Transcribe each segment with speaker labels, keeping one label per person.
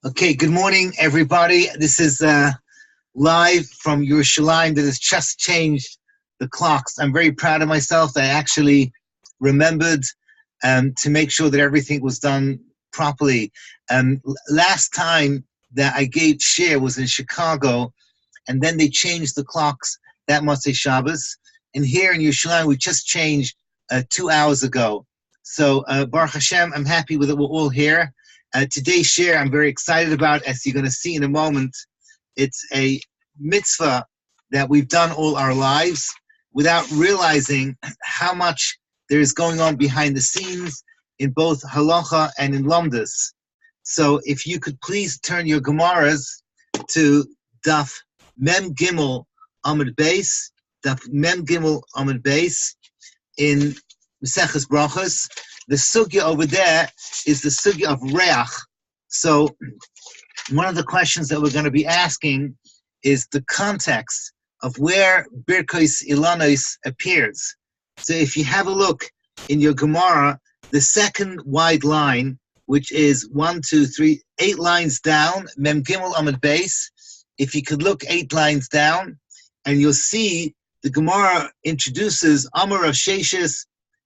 Speaker 1: Okay, good morning, everybody. This is live from Yerushalayim that has just changed the clocks. I'm very proud of myself that I actually remembered to make sure that everything was done properly. Last time that I gave share was in Chicago, and then they changed the clocks that Motzei Shabbos. And here in Yerushalayim, we just changed 2 hours ago. So Baruch Hashem, I'm happy with it. We're all here. Today's share I'm very excited about, as you're going to see in a moment. It's a mitzvah that we've done all our lives without realizing how much there is going on behind the scenes in both halacha and in lamdas. So if you could please turn your Gemaras to Daf Mem Gimel Amud Beis, Daf Mem Gimel Amud Beis in Meseches Brachos. The sugya over there is the sugya of Reach. So one of the questions that we're going to be asking is the context of where Birkas Ilanos appears. So if you have a look in your Gemara, the second wide line, which is 8 lines down, Mem Gimel Amud Beis. If you could look 8 lines down, and you'll see the Gemara introduces Amar of Sheshis,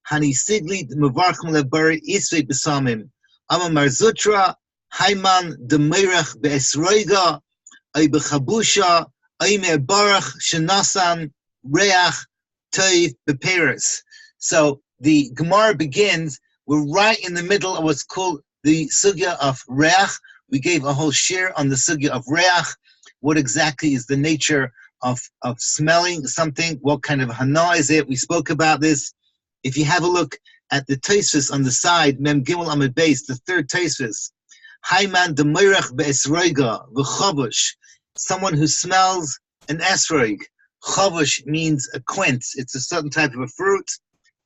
Speaker 1: Hani Sigli Mavarchim Lebari Isve Besamim. Amar Marzutra, Haiman Demirach Beesroiga, Ay Bechabusha, Ay Me'barach Shenasan, Reach, Toiv Beperes. So the Gemara begins, we're right in the middle of what's called the sugya of Reach. We gave a whole share on the sugya of Reach. What exactly is the nature of smelling something? What kind of hana is it? We spoke about this. If you have a look at the Tosfos on the side, Mem Gimel Amud Beis, the third Tosfos, Haiman Demirach Be'esroiga v'chavush, someone who smells an esroig. Chavush means a quince. It's a certain type of a fruit.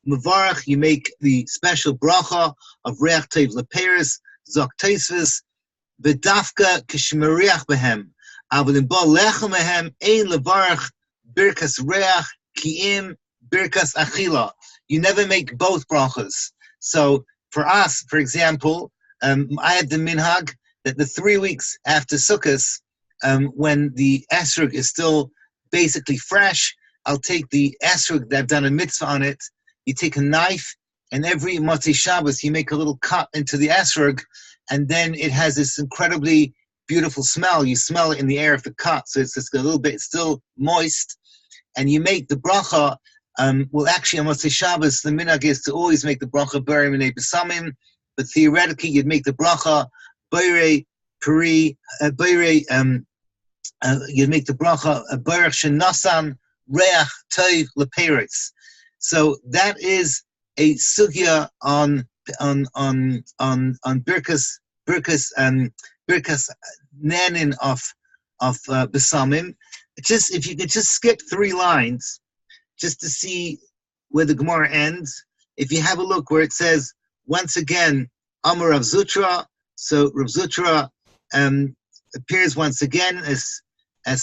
Speaker 1: Mevarach, you make the special bracha of Reach Toiv Leperes, Zok Tosfos, V'dafka k'shmeriach behem, avol im ba lechem behem, ein levarach Birkas Hare'eyah, ki'im Birkas Achila. You never make both brachas. So for us, for example, I had the minhag that the 3 weeks after Sukkot, when the esrog is still basically fresh, I'll take the esrog that I've done a mitzvah on it. You take a knife, and every Motzei Shabbos you make a little cut into the esrog, and then it has this incredibly beautiful smell. You smell it in the air of the cut, so it's just a little bit still moist, and you make the bracha. Well, actually, on Motzei Shabbos, the minhag is to always make the bracha B'rei Minei B'samim, but theoretically, you'd make the bracha B'rei Peri, you'd make the bracha B'rei Shenasan Reach Toiv Leperes. So that is a sugya on Birkas Nanin of B'samim. Just if you could just skip 3 lines, just to see where the Gemara ends. If you have a look where it says, once again, Amar Rav Zutra, so Rav Zutra appears once again, as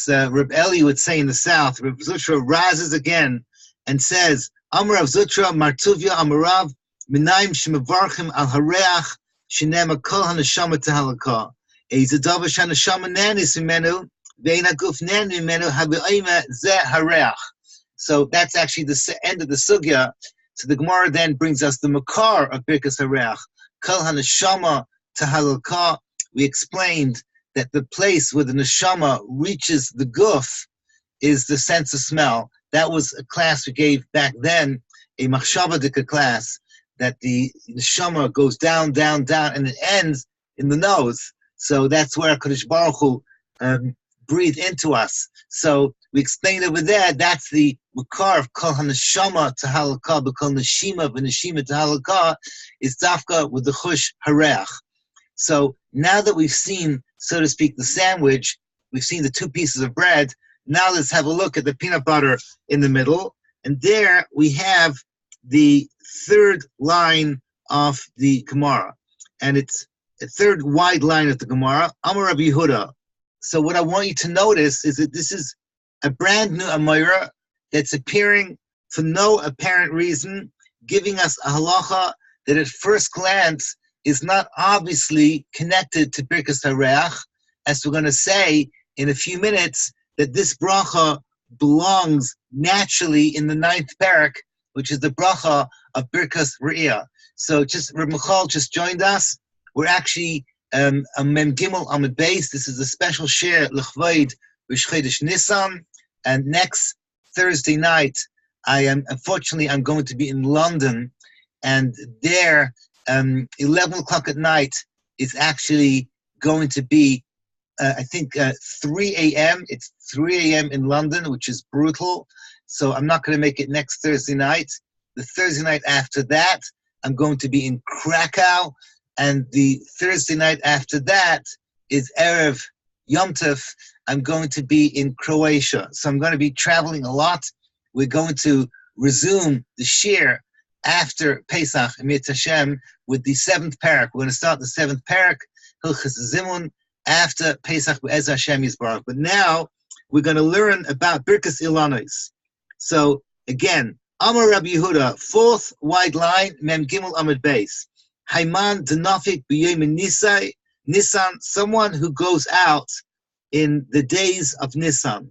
Speaker 1: Reb Eli would say in the south. Rav Zutra rises again and says, Amar Rav Zutra, Martuvia Amarav, Minayim Shemavarchim Al Hareach, Shinema Kol HaNeshama Tehalakah. Eizadav HaNeshama Nanis Imenu, Ve'en HaGuf Nani Imenu, Habe'ayma Zeh Hareach. So that's actually the end of the sugya. So the Gemara then brings us the makar of Birkos Hare'eyah. Kol haneshama tahalakah. We explained that the place where the neshama reaches the guf is the sense of smell. That was a class we gave back then, a machshavadika class, that the neshama goes down, down, down, and it ends in the nose. So that's where HaKadosh Baruch Hu breathed into us. So we explained over there, that's the makar of Kol HaNeshama to Halakah, but Kol Neshima v'Neshima to Halakah is dafka with the Chush Hareach. So now that we've seen, so to speak, the sandwich, we've seen the 2 pieces of bread, now let's have a look at the peanut butter in the middle. And there we have the 3rd line of the Gemara. And it's a 3rd wide line of the Gemara, Amar Rabbi Yehuda. So what I want you to notice is that this is a brand new Amira that's appearing for no apparent reason, giving us a halacha that at first glance is not obviously connected to Birkos Hare'eyah, as we're going to say in a few minutes, that this bracha belongs naturally in the 9th perek, which is the bracha of Birkos Hare'eyah. So Reb Michal just joined us. We're actually a Mem Gimel Amud Beis. This is a special share l'chvoid b'chodesh Nissan. And next Thursday night, I'm going to be in London, and there 11 o'clock at night is actually going to be, 3 a.m. It's 3 a.m. in London, which is brutal. So I'm not going to make it next Thursday night. The Thursday night after that, I'm going to be in Krakow. And the Thursday night after that is Erev Yom Tov. I'm going to be in Croatia. So I'm going to be traveling a lot. We're going to resume the shir after Pesach, Emir Hashem, with the 7th perek. We're going to start the 7th perek, Hilchos Zimun, after Pesach, Be'ez Hashem Yisbarach. But now we're going to learn about Birkas Ilanos. So again, Amar Rabbi Yehuda, 4th wide line, Mem Gimel Amud Beis. Hayman Denafik B'Yom Nissan, someone who goes out in the days of Nissan.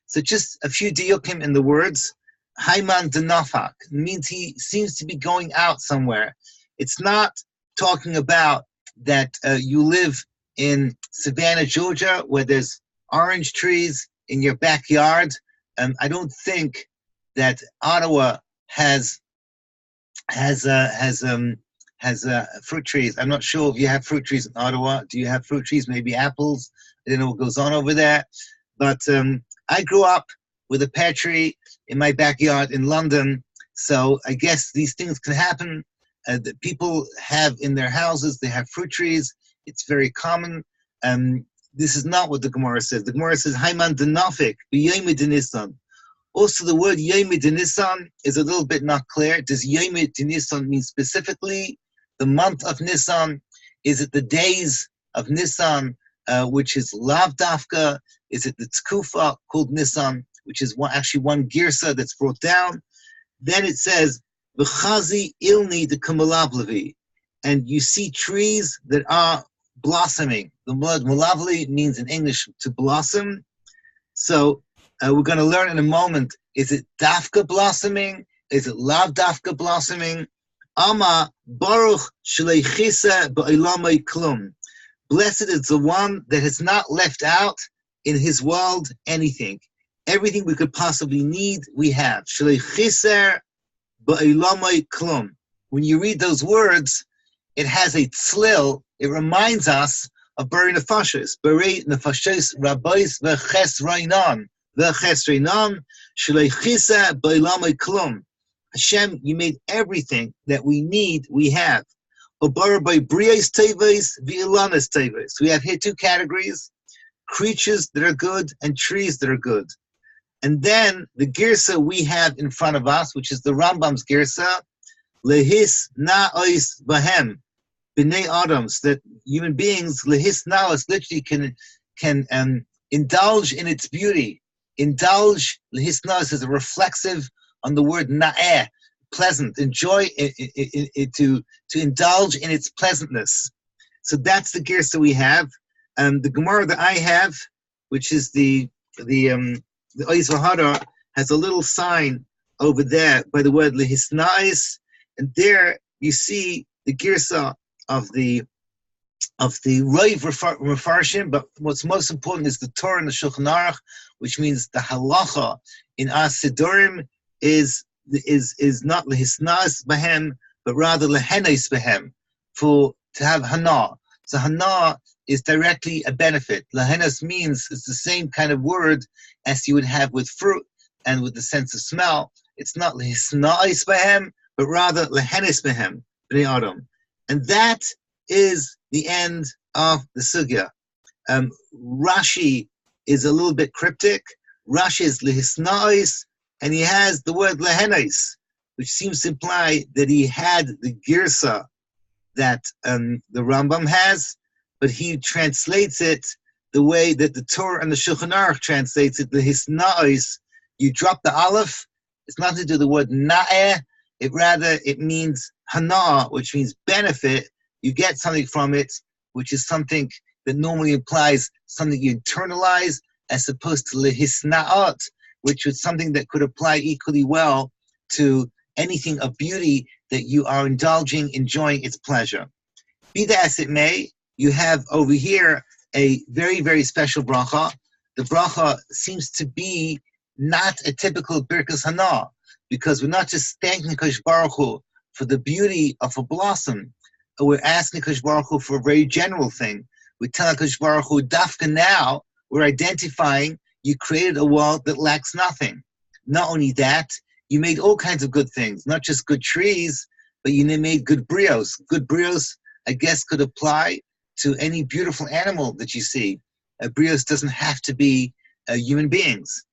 Speaker 1: So just a few diukim in the words. Hayman Denafak means he seems to be going out somewhere. It's not talking about that you live in Savannah, Georgia, where there's orange trees in your backyard. I don't think that Ottawa has fruit trees. I'm not sure if you have fruit trees in Ottawa. Do you have fruit trees? Maybe apples. I don't know what goes on over there. But I grew up with a pear tree in my backyard in London. So I guess these things can happen. That people have in their houses, they have fruit trees. It's very common. This is not what the Gemara says. The Gemara says, Hayman Denafik, B'Yom Nissan. Also, the word Yom Nissan is a little bit not clear. Does Yom Nissan mean specifically the month of Nissan? Is it the days of Nissan, which is Lav Dafka? Is it the Tkufa called Nissan, which is actually one girsa that's brought down? Then it says, V'chazi ilni de kamalavlevi, and you see trees that are blossoming. The word malavli means in English to blossom. So we're going to learn in a moment, is it dafka blossoming? Is it lav dafka blossoming? Ama baruch shleichisa ba'olamai klum. Blessed is the one that has not left out in his world anything. Everything we could possibly need, we have. Shleichisa ba'olamai klum. When you read those words, it has a tzlil. It reminds us of Bari Nefashos. Bari Nefashos Rabbis v'ches Rainan. V'ches Rainan shleichisa ba'olamai klum. Hashem, you made everything that we need, we have. Obar by Brias Teves, Vilanas Teves. We have here two categories, creatures that are good and trees that are good. And then the girsa we have in front of us, which is the Rambam's girsa, Lehis na'os bahem, b'nei Adams, that human beings, Lehis na'os, literally can indulge in its beauty. Indulge, Lehis na'os is a reflexive on the word na'eh, pleasant, enjoy to indulge in its pleasantness. So that's the girsa we have. The Gemara that I have, which is the Ois V'Hara, has a little sign over there by the word lehisna'is, and there you see the girsa of the Rav Mefarshim, but what's most important is the Torah and the Shulchan Aruch, which means the halacha in Asidurim is not lehisnas bahem, but rather lehenes bahem, to have hana. So hana is directly a benefit. Lehenes means it's the same kind of word as you would have with fruit and with the sense of smell. It's not lehisnas bahem, but rather lehenes bahem, bnei Adam. And that is the end of the sugya. Rashi is a little bit cryptic. Rashi is lehisnais, and he has the word lehenes, which seems to imply that he had the girsa that the Rambam has, but he translates it the way that the Torah and the Shulchan Aruch translates it. Lehisnais, you drop the aleph. It's nothing to do with the word na'eh. It means hana, which means benefit. you get something from it, which is something that normally implies something you internalize, as opposed to lehisnaot, which is something that could apply equally well to anything of beauty that you are indulging, enjoying its pleasure. Be that as it may, you have over here a very, very special bracha. The bracha seems to be not a typical Birkas Hana, because we're not just thanking Kosh Baruch Hu for the beauty of a blossom, but we're asking Kosh Baruch Hu for a very general thing. We tell Kosh Baruch Hu, Dafka now, we're identifying you created a world that lacks nothing. Not only that, you made all kinds of good things, not just good trees, but you made good brios. Good brios, I guess, could apply to any beautiful animal that you see. Brios doesn't have to be human beings.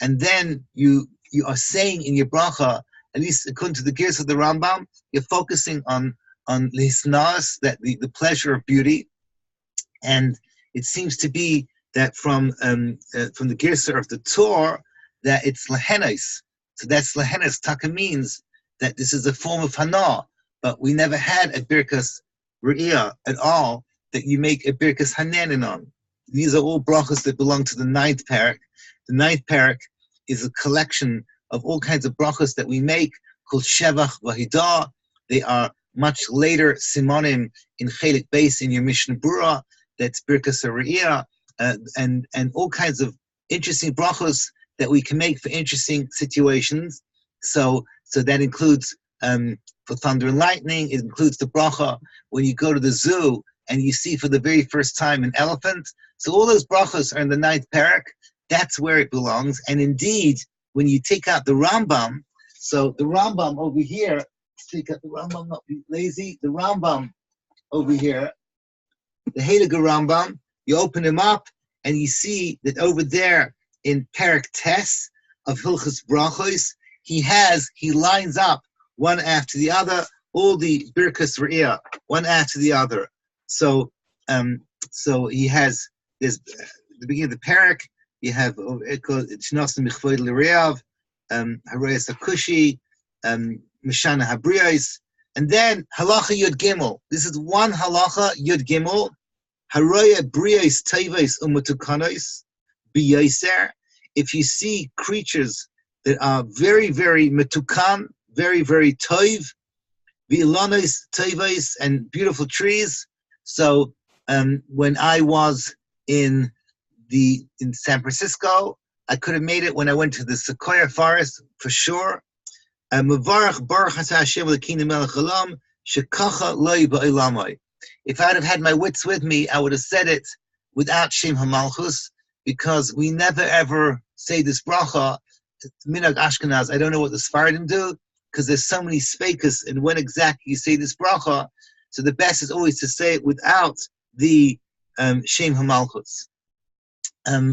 Speaker 1: And then you are saying in your bracha, at least according to the girsa of the Rambam, you're focusing on l'hisnas, that the pleasure of beauty. And it seems to be that from the girsa of the Torah, that it's lehenos. So that's lehenos. Taka means that this is a form of hana, but we never had a Birkos Hare'eyah at all that you make a Birkos Hanenin on. These are all brachas that belong to the ninth perek. The ninth perek is a collection of all kinds of brachas that we make called Shevach Vahidah. They are much later simonim in Chelik Beis in your Mishnah Brura. That's Birkos Hare'eyah, and all kinds of interesting brachos that we can make for interesting situations. So that includes for thunder and lightning. It includes the bracha when you go to the zoo and you see for the very first time an elephant. So all those brachos are in the ninth perek. That's where it belongs. And indeed, when you take out the Rambam, so the Rambam over here, let's take out the Rambam, not be lazy. The Rambam over here, the Heilige Rambam, you open him up and you see that over there in Perek Tes of Hilchos Brachos, he lines up one after the other, all the Birkos Hare'eyah, one after the other. So he has, there's the beginning of the Perek, you have Shnosim Michvoid L'Reav, Harayas Akushi, Mishana Habriyos, and then Halacha Yud Gimel. This is one Halacha Yud Gimel. Haraya Briyos Tevos Umutukanos Biyaser. If you see creatures that are very, very metukan, very, very toiv, Ilanos, Tevos, and beautiful trees. So when I was in San Francisco, I could have made it when I went to the Sequoia Forest for sure. Mevarach Baruch Atah Hashem Elokeinu Melech Haolam Shekacha Lo Ba'olamai. If I'd have had my wits with me, I would have said it without Shem HaMalchus, because we never ever say this bracha. Minhag Ashkenaz, I don't know what the Sfaradim do, because there's so many speakers and when exactly you say this bracha. So the best is always to say it without the Shem HaMalchus.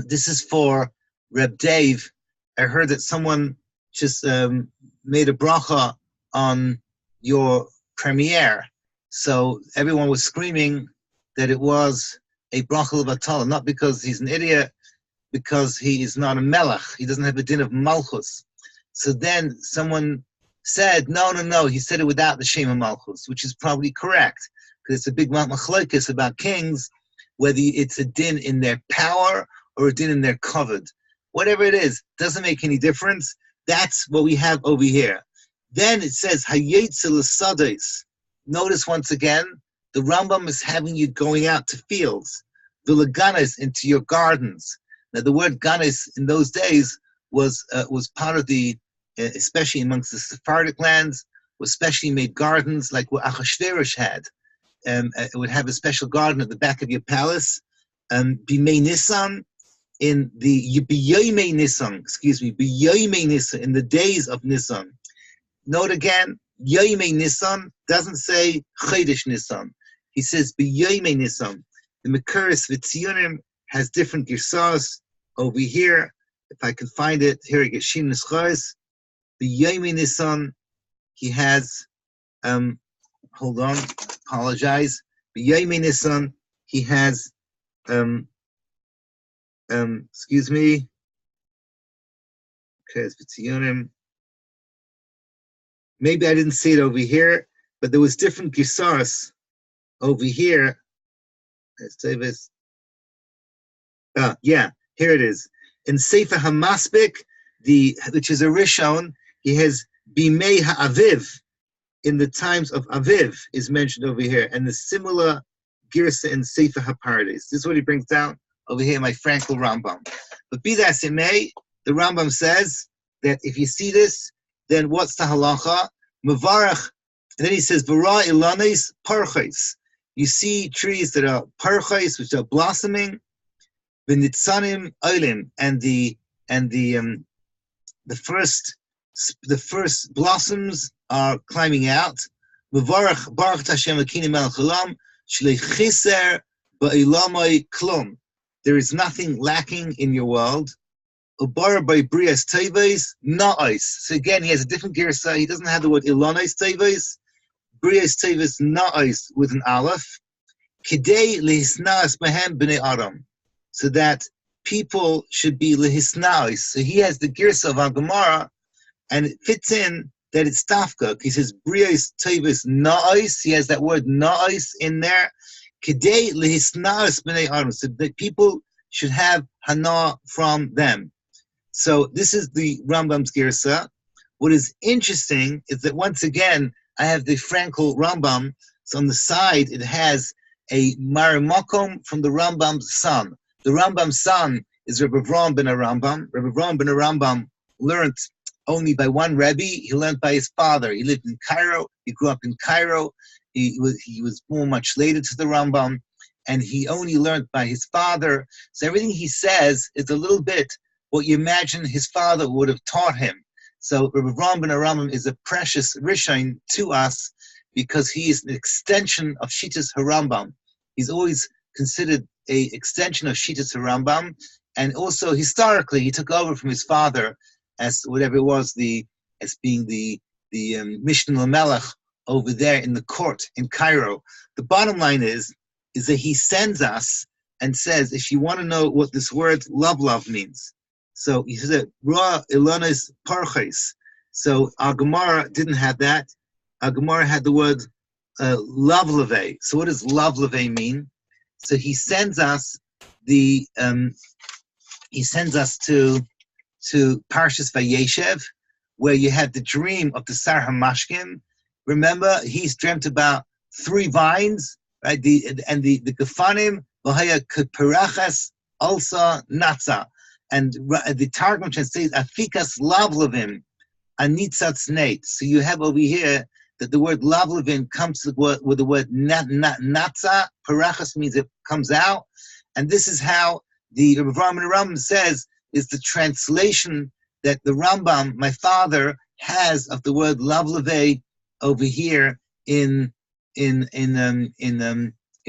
Speaker 1: This is for Reb Dave. I heard that someone just made a bracha on your premiere. So everyone was screaming that it was a bracha l'vatala, not because he's an idiot, because he is not a melech. He doesn't have a din of malchus. So then someone said, no, he said it without the Shem HaMalchus, which is probably correct, because it's a big machlokes about kings, whether it's a din in their power or a din in their covered. Whatever it is, doesn't make any difference. That's what we have over here. Then it says, Hayetzel L'Sadais. Notice once again, the Rambam is having you going out to fields, Vilaganis, into your gardens. Now the word ganis in those days was part of the, especially amongst the Sephardic lands, was specially made gardens like what Achashverosh had. It would have a special garden at the back of your palace. Bimei Nissan, in the B'yoymei Nissan, B'yoymei Nissan, in the days of Nissan. Note again, Yoymei Nissan doesn't say CHODESH Nissan. He says B'yoymei Nissan. The Mekuris V'tzionim has different girsas over here. If I can find it, here it gets Shin Nischos. B'yoymei Nissan, he has, hold on, apologize. B'yoymei Nissan, he has, excuse me. Okay, it's V'tzionim. Maybe I didn't see it over here, but there was different girsas over here. Let's say this. Yeah, here it is. In Sefer HaMaspik, which is a Rishon, he has Bimei HaAviv, in the times of Aviv, is mentioned over here, and the similar girsa in Sefer HaPardes. This is what he brings down over here in my Frankel Rambam. But be that as it may, the Rambam says that if you see this, then what's the halacha? Mevarach, and then he says, Birkas Ilanos parches. You see trees that are parches, which are blossoming, the Nitsanim olim, and the first blossoms are climbing out. Mevarach baruch Hashem Elokeinu melech haolam shlei chiser ba'ilamai klum. There is nothing lacking in your world. Ubar by brias teves na'is. So again, he has a different girsa. He doesn't have the word ilanos teves. Brias teves na'is with an aleph. Kidei lehisnas behem b'nei adam. So that people should be lehisnais. So he has the girsa of Gemara, and it fits in that it's tafka. He says brias teves na'is. He has that word na'is in there. Kidei lehisnas b'nei adam. So that people should have hana from them. So this is the Rambam's girsa. What is interesting is that once again, I have the Frankel Rambam. So on the side, it has a Marimakom from the Rambam's son. The Rambam's son is Rebbe Avraham ben Rambam. Rebbe Avraham ben Rambam learned only by one Rebbe. He learned by his father. He lived in Cairo. He grew up in Cairo. He was born much later to the Rambam, and he only learned by his father. So everything he says is a little bit what you imagine his father would have taught him. So Rebbe Avraham ben Rambam is a precious Rishon to us because he is an extension of Shittas HaRambam. He's always considered an extension of Shittas HaRambam, and also historically he took over from his father as whatever it was, as being the Mishnah Lamelech over there in the court in Cairo. The bottom line is that he sends us and says, if you want to know what this word love means. So he says that Ra Ilanos parches. So our Gemara didn't have that. Our Gemara had the word love leve. So what does love leve mean? So he sends us to Parshas Vayeshev, where you had the dream of the Sar HaMashkim. Remember, he's dreamt about 3 vines, right? The gefanim v'haya k'perachas alsa natza, and the Targum translates afikas lavlavim anitzatz nate. So you have over here that the word lavlavim comes with the word natza. Perachas means it comes out, and this is how the Rambam says is the translation that the Rambam, my father, has of the word lavlaveh over here in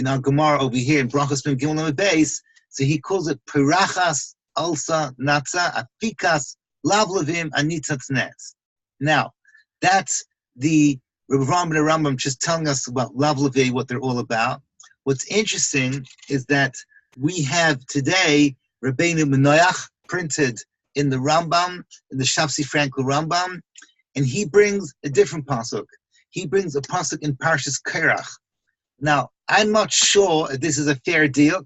Speaker 1: our Gemara over here in Brachos Ben Gimel Beis. So he calls it perachas alsa natza afikas lavlavim anitzatz netz. Now, that's the Rambam and Rambam just telling us about lavlaveh, what they're all about. What's interesting is that we have today Rabbeinu Menoach printed in the Rambam, in the Shafsi Frankel Rambam, and he brings a different pasuk. He brings a pasuk in Parshas Korach. Now, I'm not sure if this is a fair deal,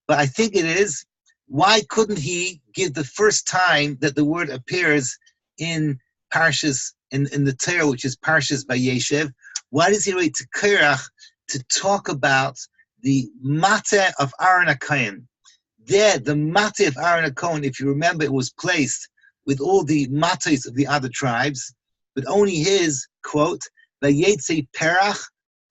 Speaker 1: but I think it is. Why couldn't he give the first time that the word appears in Parshas, in the Torah, which is Parshas Vayeshev? Why does he wait to Korach to talk about the Mateh of Aaron HaKohen? There, the Mateh of Aaron HaKohen, if you remember, it was placed with all the Matehs of the other tribes, but only his, quote, Vayetze Perach,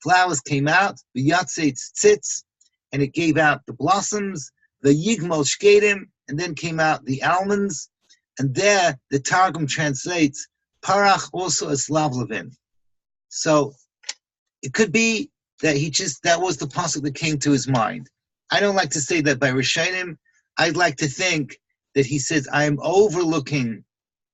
Speaker 1: flowers came out, Vayatze Tzitz, and it gave out the blossoms, Vayigmal Shkedim, and then came out the almonds, and there the Targum translates Parach also as lavlavim. So it could be that that was the pasuk that came to his mind. I don't like to say that by Rishonim. I'd like to think that he says, I am overlooking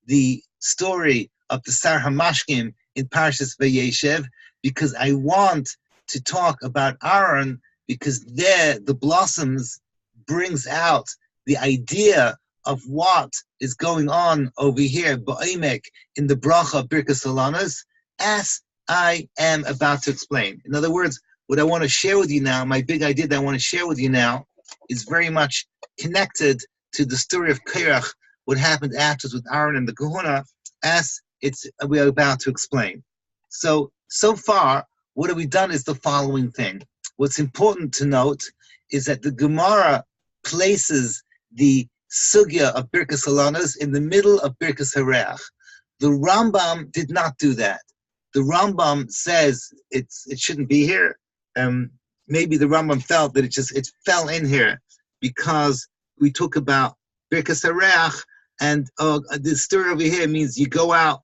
Speaker 1: the story of the Sar HaMashkim in Parshas Vayeshev because I want to talk about Aaron, because there the blossoms brings out the idea of what is going on over here, Ba'omek, in the bracha of Birkas Ilanos, as I am about to explain. In other words, what I want to share with you now, my big idea that I want to share with you now, is very much connected to the story of Korach, what happened afterwards with Aaron and the Kahuna, as we are about to explain. So far, what we've done is the following thing. What's important to note is that the Gemara places the sugya of Birkas Ilanos in the middle of Birkos Hare'eyah. The Rambam did not do that. The Rambam says it shouldn't be here. Maybe the Rambam felt that it fell in here because we talk about Birkos Hare'eyah, and the story over here means you go out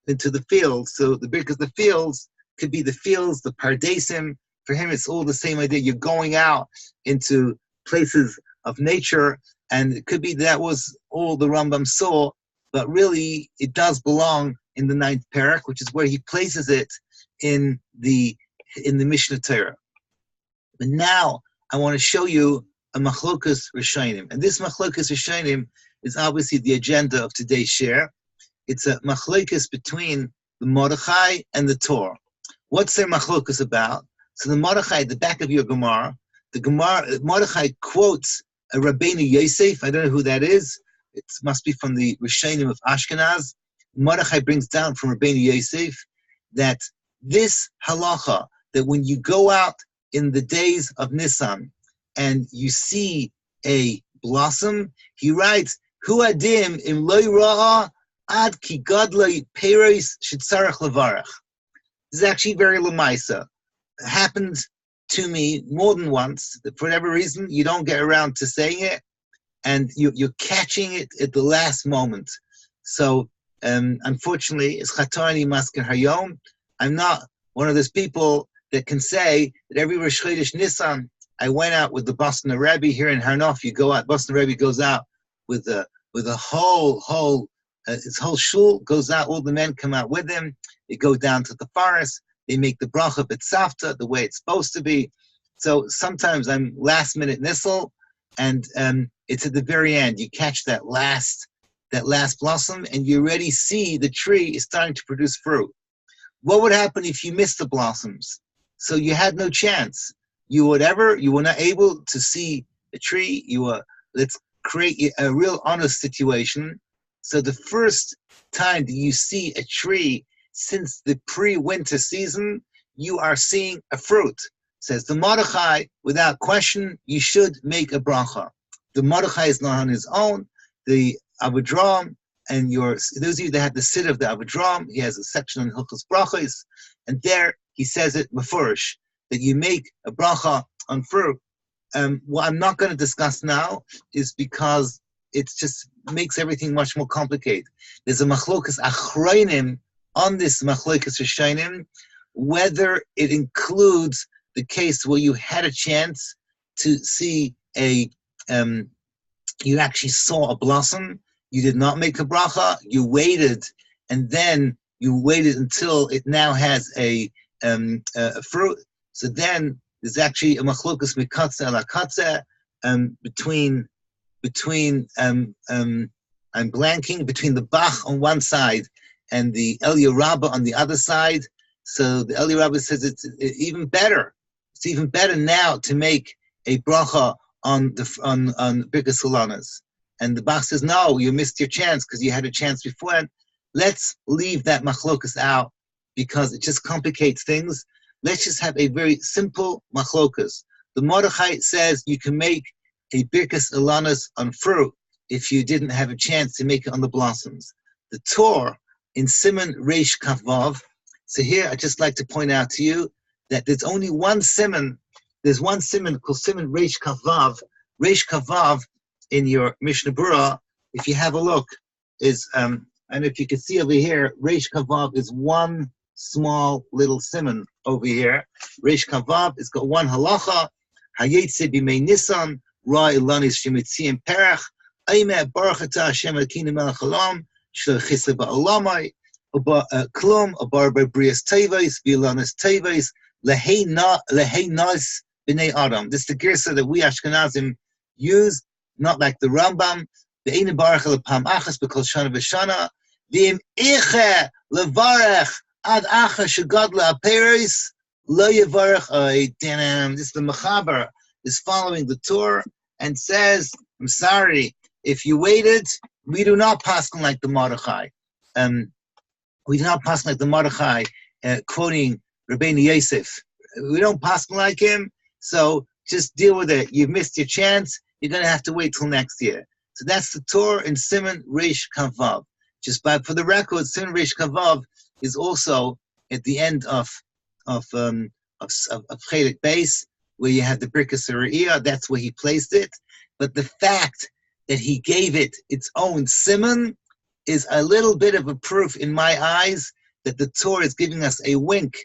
Speaker 1: into the fields. So the Birkas, the fields, could be the fields, the pardesim. For him, it's all the same idea. You're going out into places of nature, and it could be that was all the Rambam saw, but really it does belong in the 9th perek, which is where he places it in the Mishnah Torah. But now I want to show you a machlokes Rishonim, and this machlokes Rishonim is obviously the agenda of today's share. It's a machlokes between the Mordechai and the Torah. What's their machlokes about? So the Mordechai, at the back of your Gemara, Mordechai quotes a Rabbeinu Yosef. I don't know who that is. It must be from the Rishonim of Ashkenaz. Mordechai brings down from Rabbeinu Yosef that this halacha, that when you go out in the days of Nissan and you see a blossom, he writes, Hu adim im loy ra'a ad ki gadloi peros shitzarach levarach. This is actually very lemaisa. It happened to me more than once. For whatever reason, you don't get around to saying it, and you're catching it at the last moment. So, unfortunately, it's chatani masker hayom. I'm not one of those people that can say that every Rosh Chodesh Nissan, I went out with the Boston Rebbe here in Harnof. You go out, Boston Rebbe goes out with a whole his whole shul goes out. All the men come out with him. They go down to the forest. They make the bracha b'tzavta the way it's supposed to be. So sometimes I'm last minute Nissel, and it's at the very end. You catch that last blossom, and you already see the tree is starting to produce fruit. What would happen if you missed the blossoms? So you had no chance. You were not able to see a tree. Let's create a real honest situation. So the first time that you see a tree since the pre-winter season, you are seeing a fruit. Says the Mordechai, without question, you should make a bracha. The Mordechai is not on his own. The Avedram, and those of you that have the sit of the Avedram, he has a section on Hilchos Brachos, and there he says it mefurish, that you make a bracha on fruit. What I'm not going to discuss now is because it just makes everything much more complicated. There's a machlokes achronim on this machlokes Rishonim, whether it includes the case where you had a chance to see you actually saw a blossom, you did not make a bracha, you waited, and then you waited until it now has a fruit. So then there's actually a machlokes mikatze ala katze between I'm blanking, between the Bach on one side and the Eliyah Rabbah on the other side. So the Eliyah Rabbah says it's even better. It's even better now to make a bracha on Birkas Ilanos. And the Bach says, no, you missed your chance because you had a chance before. Let's leave that machlokes out because it just complicates things. Let's just have a very simple machlokes. The Mordechai says you can make a Birkas Ilanos on fruit if you didn't have a chance to make it on the blossoms. The Torah in siman reish kavav. So here I'd just like to point out to you that there's only one siman. There's one siman called siman reish kavav. Reish kavav in your Mishnah Berurah, if you have a look, is and if you can see over here, reish kavav is one small little siman over here. Reish kavav, it's got one halacha. Hayetze b'mei Nissan ra ilanis shemitziim perek. Aimeh baruchata Hashem Elokeinu melech haolam shelo chisle ba'olamai klum abar b'brias teves v'ilanis teves lehinos b'nei Adam. This is the girsa that we Ashkenazim use, not like the Rambam. Ve'einu baruch lepam achas b'kol shana v'shana v'im iche levarech ad acha shegadla aperes Lo Yavarach Oid. This is the Mechaber is following the Torah and says, I'm sorry, if you waited, we do not paskin like the Mordechai. We do not paskin like the Mordechai, quoting Rabbeinu Yosef. We don't paskin like him, so just deal with it. You've missed your chance. You're going to have to wait till next year. So that's the Torah in Siman Reish Kavav. For the record, Siman Reish Kavav is also at the end of Chelik Base, where you have the Birkos Hare'eyah. That's where he placed it. But the fact that he gave it its own siman is a little bit of a proof in my eyes that the Torah is giving us a wink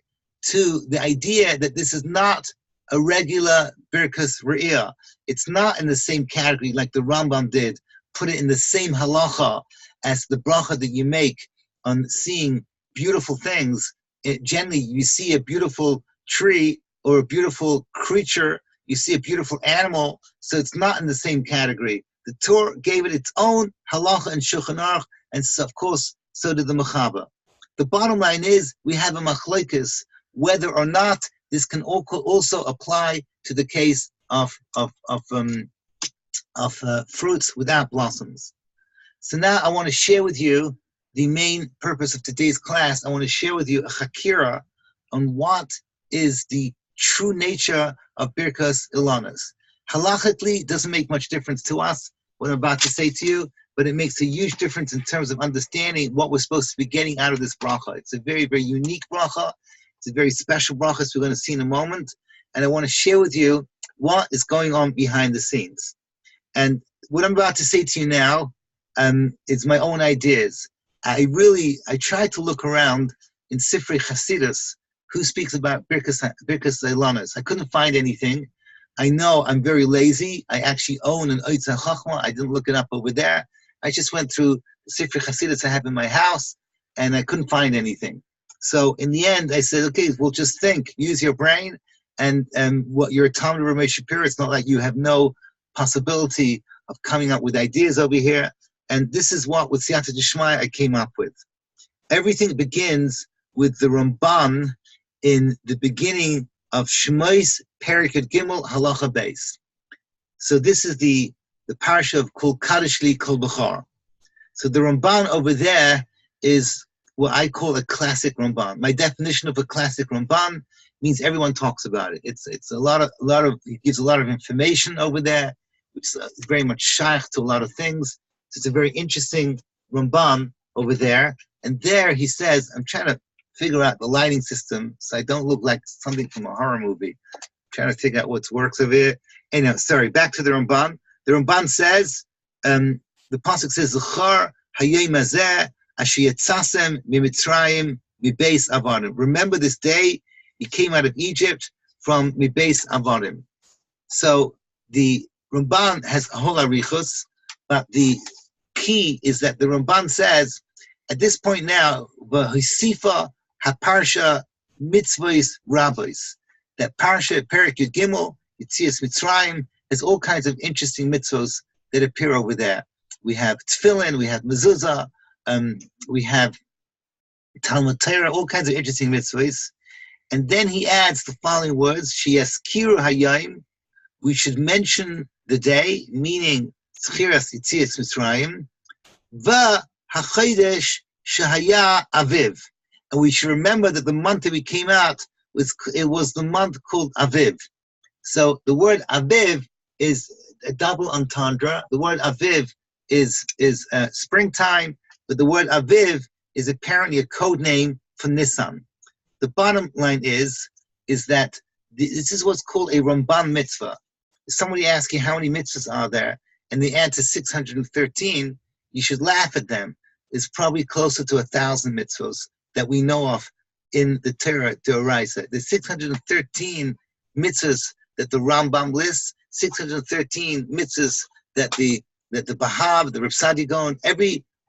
Speaker 1: to the idea that this is not a regular Birkos Hare'eyah. It's not in the same category like the Rambam did, put it in the same halacha as the bracha that you make on seeing beautiful things. Generally, you see a beautiful tree or a beautiful creature, you see a beautiful animal, so it's not in the same category. The Torah gave it its own halacha and Shulchan Aruch, and so, of course, so did the Mechaber. The bottom line is, we have a machlokes whether or not this can also apply to the case of fruits without blossoms. So now I want to share with you the main purpose of today's class. I want to share with you a chakira on what is the true nature of Birkas Ilanos. Halachically, it doesn't make much difference to us, what I'm about to say to you, but it makes a huge difference in terms of understanding what we're supposed to be getting out of this bracha. It's a very, very unique bracha. It's a very special bracha, as we're going to see in a moment. And I want to share with you what is going on behind the scenes. And what I'm about to say to you now is my own ideas. I tried to look around in Sifrei Chasidus, who speaks about Birkas Ilanos. I couldn't find anything. I know I'm very lazy. I actually own an Oitza Chachma. I didn't look it up over there. I just went through the Sifrei Chasidus I have in my house, and I couldn't find anything. So in the end, I said, okay, we'll just think, use your brain, and what you're a Talmud Ramei Shapiro, it's not like you have no possibility of coming up with ideas over here. And this is what, with Siyata Dishmaya, I came up with. Everything begins with the Ramban in the beginning of Shmois Perek Gimel Halacha Beis. So this is the parsha of Kol Kadosh Li Kol Bechor. So the Ramban over there is what I call a classic Ramban. My definition of a classic Ramban means everyone talks about it. It's a lot of it gives a lot of information over there, which is very much shaykh to a lot of things. So it's a very interesting Ramban over there. And there he says, I'm trying to figure out the lighting system so I don't look like something from a horror movie. I'm trying to figure out what works over here. Anyway, sorry, back to the Ramban. The Ramban says, the pasuk says, Zechar hayom hazeh asher yatzasem mimitzrayim mibeis avadim. Remember this day you came out of Egypt from mibeis avadim. So the Ramban has a whole arichos, but the key is that the Ramban says, at this point now, v'hisifa haparsha mitzvahs rabbis, that parsha Perek Yud Gimel Yitzias Mitzrayim has all kinds of interesting mitzvahs that appear over there. We have tefillin, we have mezuzah, we have Talmud Torah, all kinds of interesting mitzvahs. And then he adds the following words: Sheyaskiru hayayim. We should mention the day, meaning Tchiras Yitzias Mitzrayim, va haChodesh shehaya aviv. And we should remember that the month that we came out was the month called Aviv. So the word Aviv is a double entendre. The word Aviv is springtime, but the word Aviv is apparently a code name for Nissan. The bottom line is that this is what's called a Ramban mitzvah. If somebody asks you how many mitzvahs are there, and the answer is 613, you should laugh at them. It's probably closer to 1,000 mitzvahs that we know of in the Torah D'Oraisa. The 613 mitzvahs that the Rambam lists, 613 mitzvahs that the Bahav, the Reb Sadi Gaon,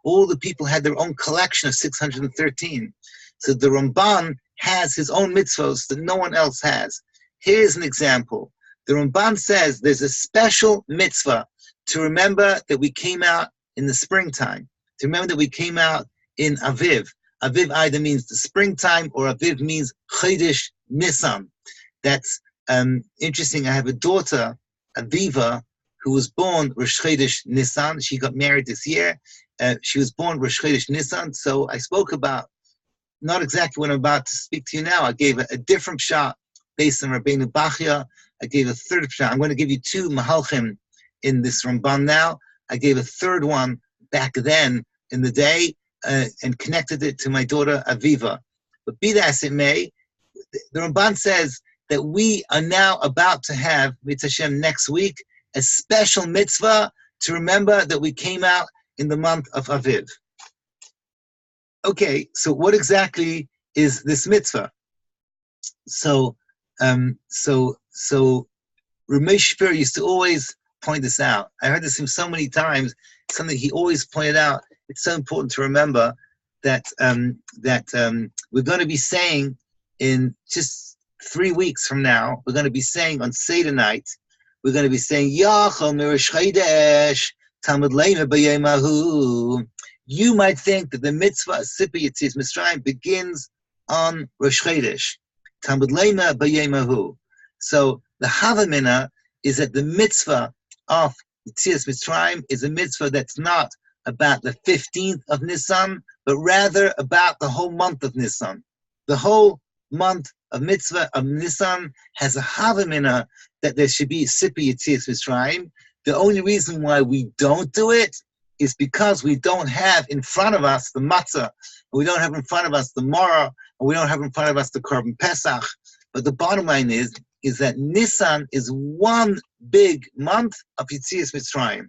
Speaker 1: all the people had their own collection of 613. So the Ramban has his own mitzvahs that no one else has. Here's an example. The Ramban says there's a special mitzvah to remember that we came out in the springtime, to remember that we came out in Aviv. Aviv either means the springtime or Aviv means Chodesh Nissan. That's interesting. I have a daughter, Aviva, who was born Rosh Chodesh Nissan. She got married this year. She was born Rosh Chodesh Nissan. So I spoke about, not exactly what I'm about to speak to you now. I gave a different shot based on Rabbeinu Bachya. I gave a third shot. I'm going to give you two Mahalchim in this Ramban now. I gave a third one back then in the day and connected it to my daughter Aviva. But be that as it may, the Ramban says that we are now about to have, Mitzvah Hashem, next week, a special mitzvah to remember that we came out in the month of Aviv. Okay, so what exactly is this mitzvah? So Ramesh Shapiro used to always point this out. I heard this from so many times. Something he always pointed out. It's so important to remember that we're going to be saying in just 3 weeks from now. We're going to be saying on Seder night. We're going to be saying Yachol Mirish Chodesh Talmud Leima B'Yemahu. You might think that the mitzvah Sipi Yetzias Mitzrayim begins on Rosh Chodesh. Talmud Leima B'Yemahu. So the Havamina is that the mitzvah of Yetzias Mitzrayim is a mitzvah that's not about the 15th of Nissan, but rather about the whole month of Nissan. The whole month of mitzvah of Nissan has a Havamina that there should be Sipi Yetzias Mitzrayim. The only reason why we don't do it is because we don't have in front of us the matzah, and we don't have in front of us the maror, and we don't have in front of us the korban pesach. But the bottom line is that Nissan is one big month of Yetzias Mitzrayim.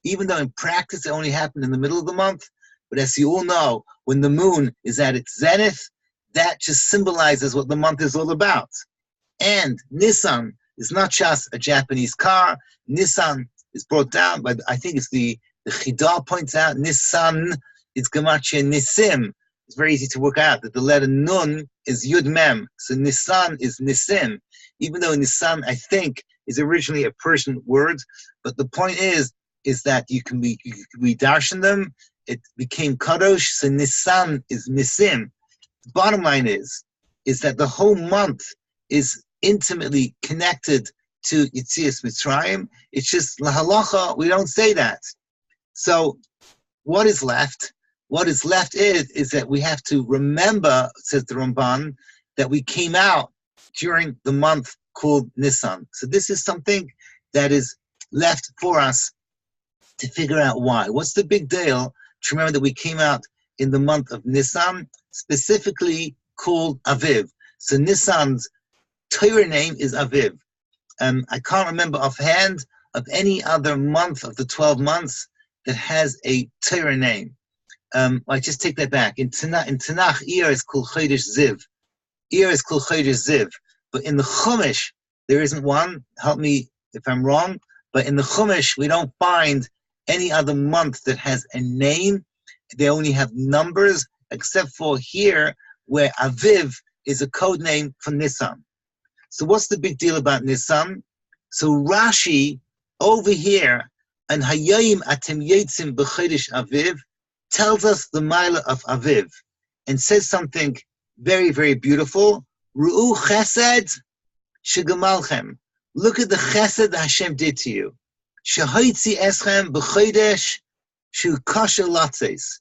Speaker 1: Even though in practice it only happened in the middle of the month, but as you all know, when the moon is at its zenith, that just symbolizes what the month is all about. And Nissan is not just a Japanese car. Nissan is brought down by, I think it's the Chida points out, Nissan is Gematria Nisim. It's very easy to work out that the letter Nun is Yud Mem. So Nissan is Nisim. Even though Nissan, I think, is originally a Persian word, but the point is that you can be darshan them. It became kadosh, so Nissan is Nisim. The bottom line is that the whole month is intimately connected to Yetzias Mitzrayim. It's just lahalacha, we don't say that. So what is left? What is left is that we have to remember, says the Ramban, that we came out during the month called Nissan. So this is something that is left for us to figure out why. What's the big deal to remember that we came out in the month of Nissan, specifically called Aviv? So Nissan's Torah name is Aviv. I can't remember offhand of any other month of the 12 months that has a Torah name. I just take that back. In Tanakh, Iyar is called Chodesh Ziv. Iyar is called Chodesh Ziv. But in the Chumash, there isn't one. Help me if I'm wrong. But in the Chumash, we don't find any other month that has a name. They only have numbers, except for here, where Aviv is a code name for Nissan. So what's the big deal about Nissan? So Rashi, over here, and Hayayim Atem Yetzim B'Chodesh Aviv, tells us the Maila of Aviv, and says something very, very beautiful. Ru'u Chesed Shegamalchem. Look at the Chesed that Hashem did to you. Shehoitzi Eschem B'Chodesh Shu Kasher Latzes.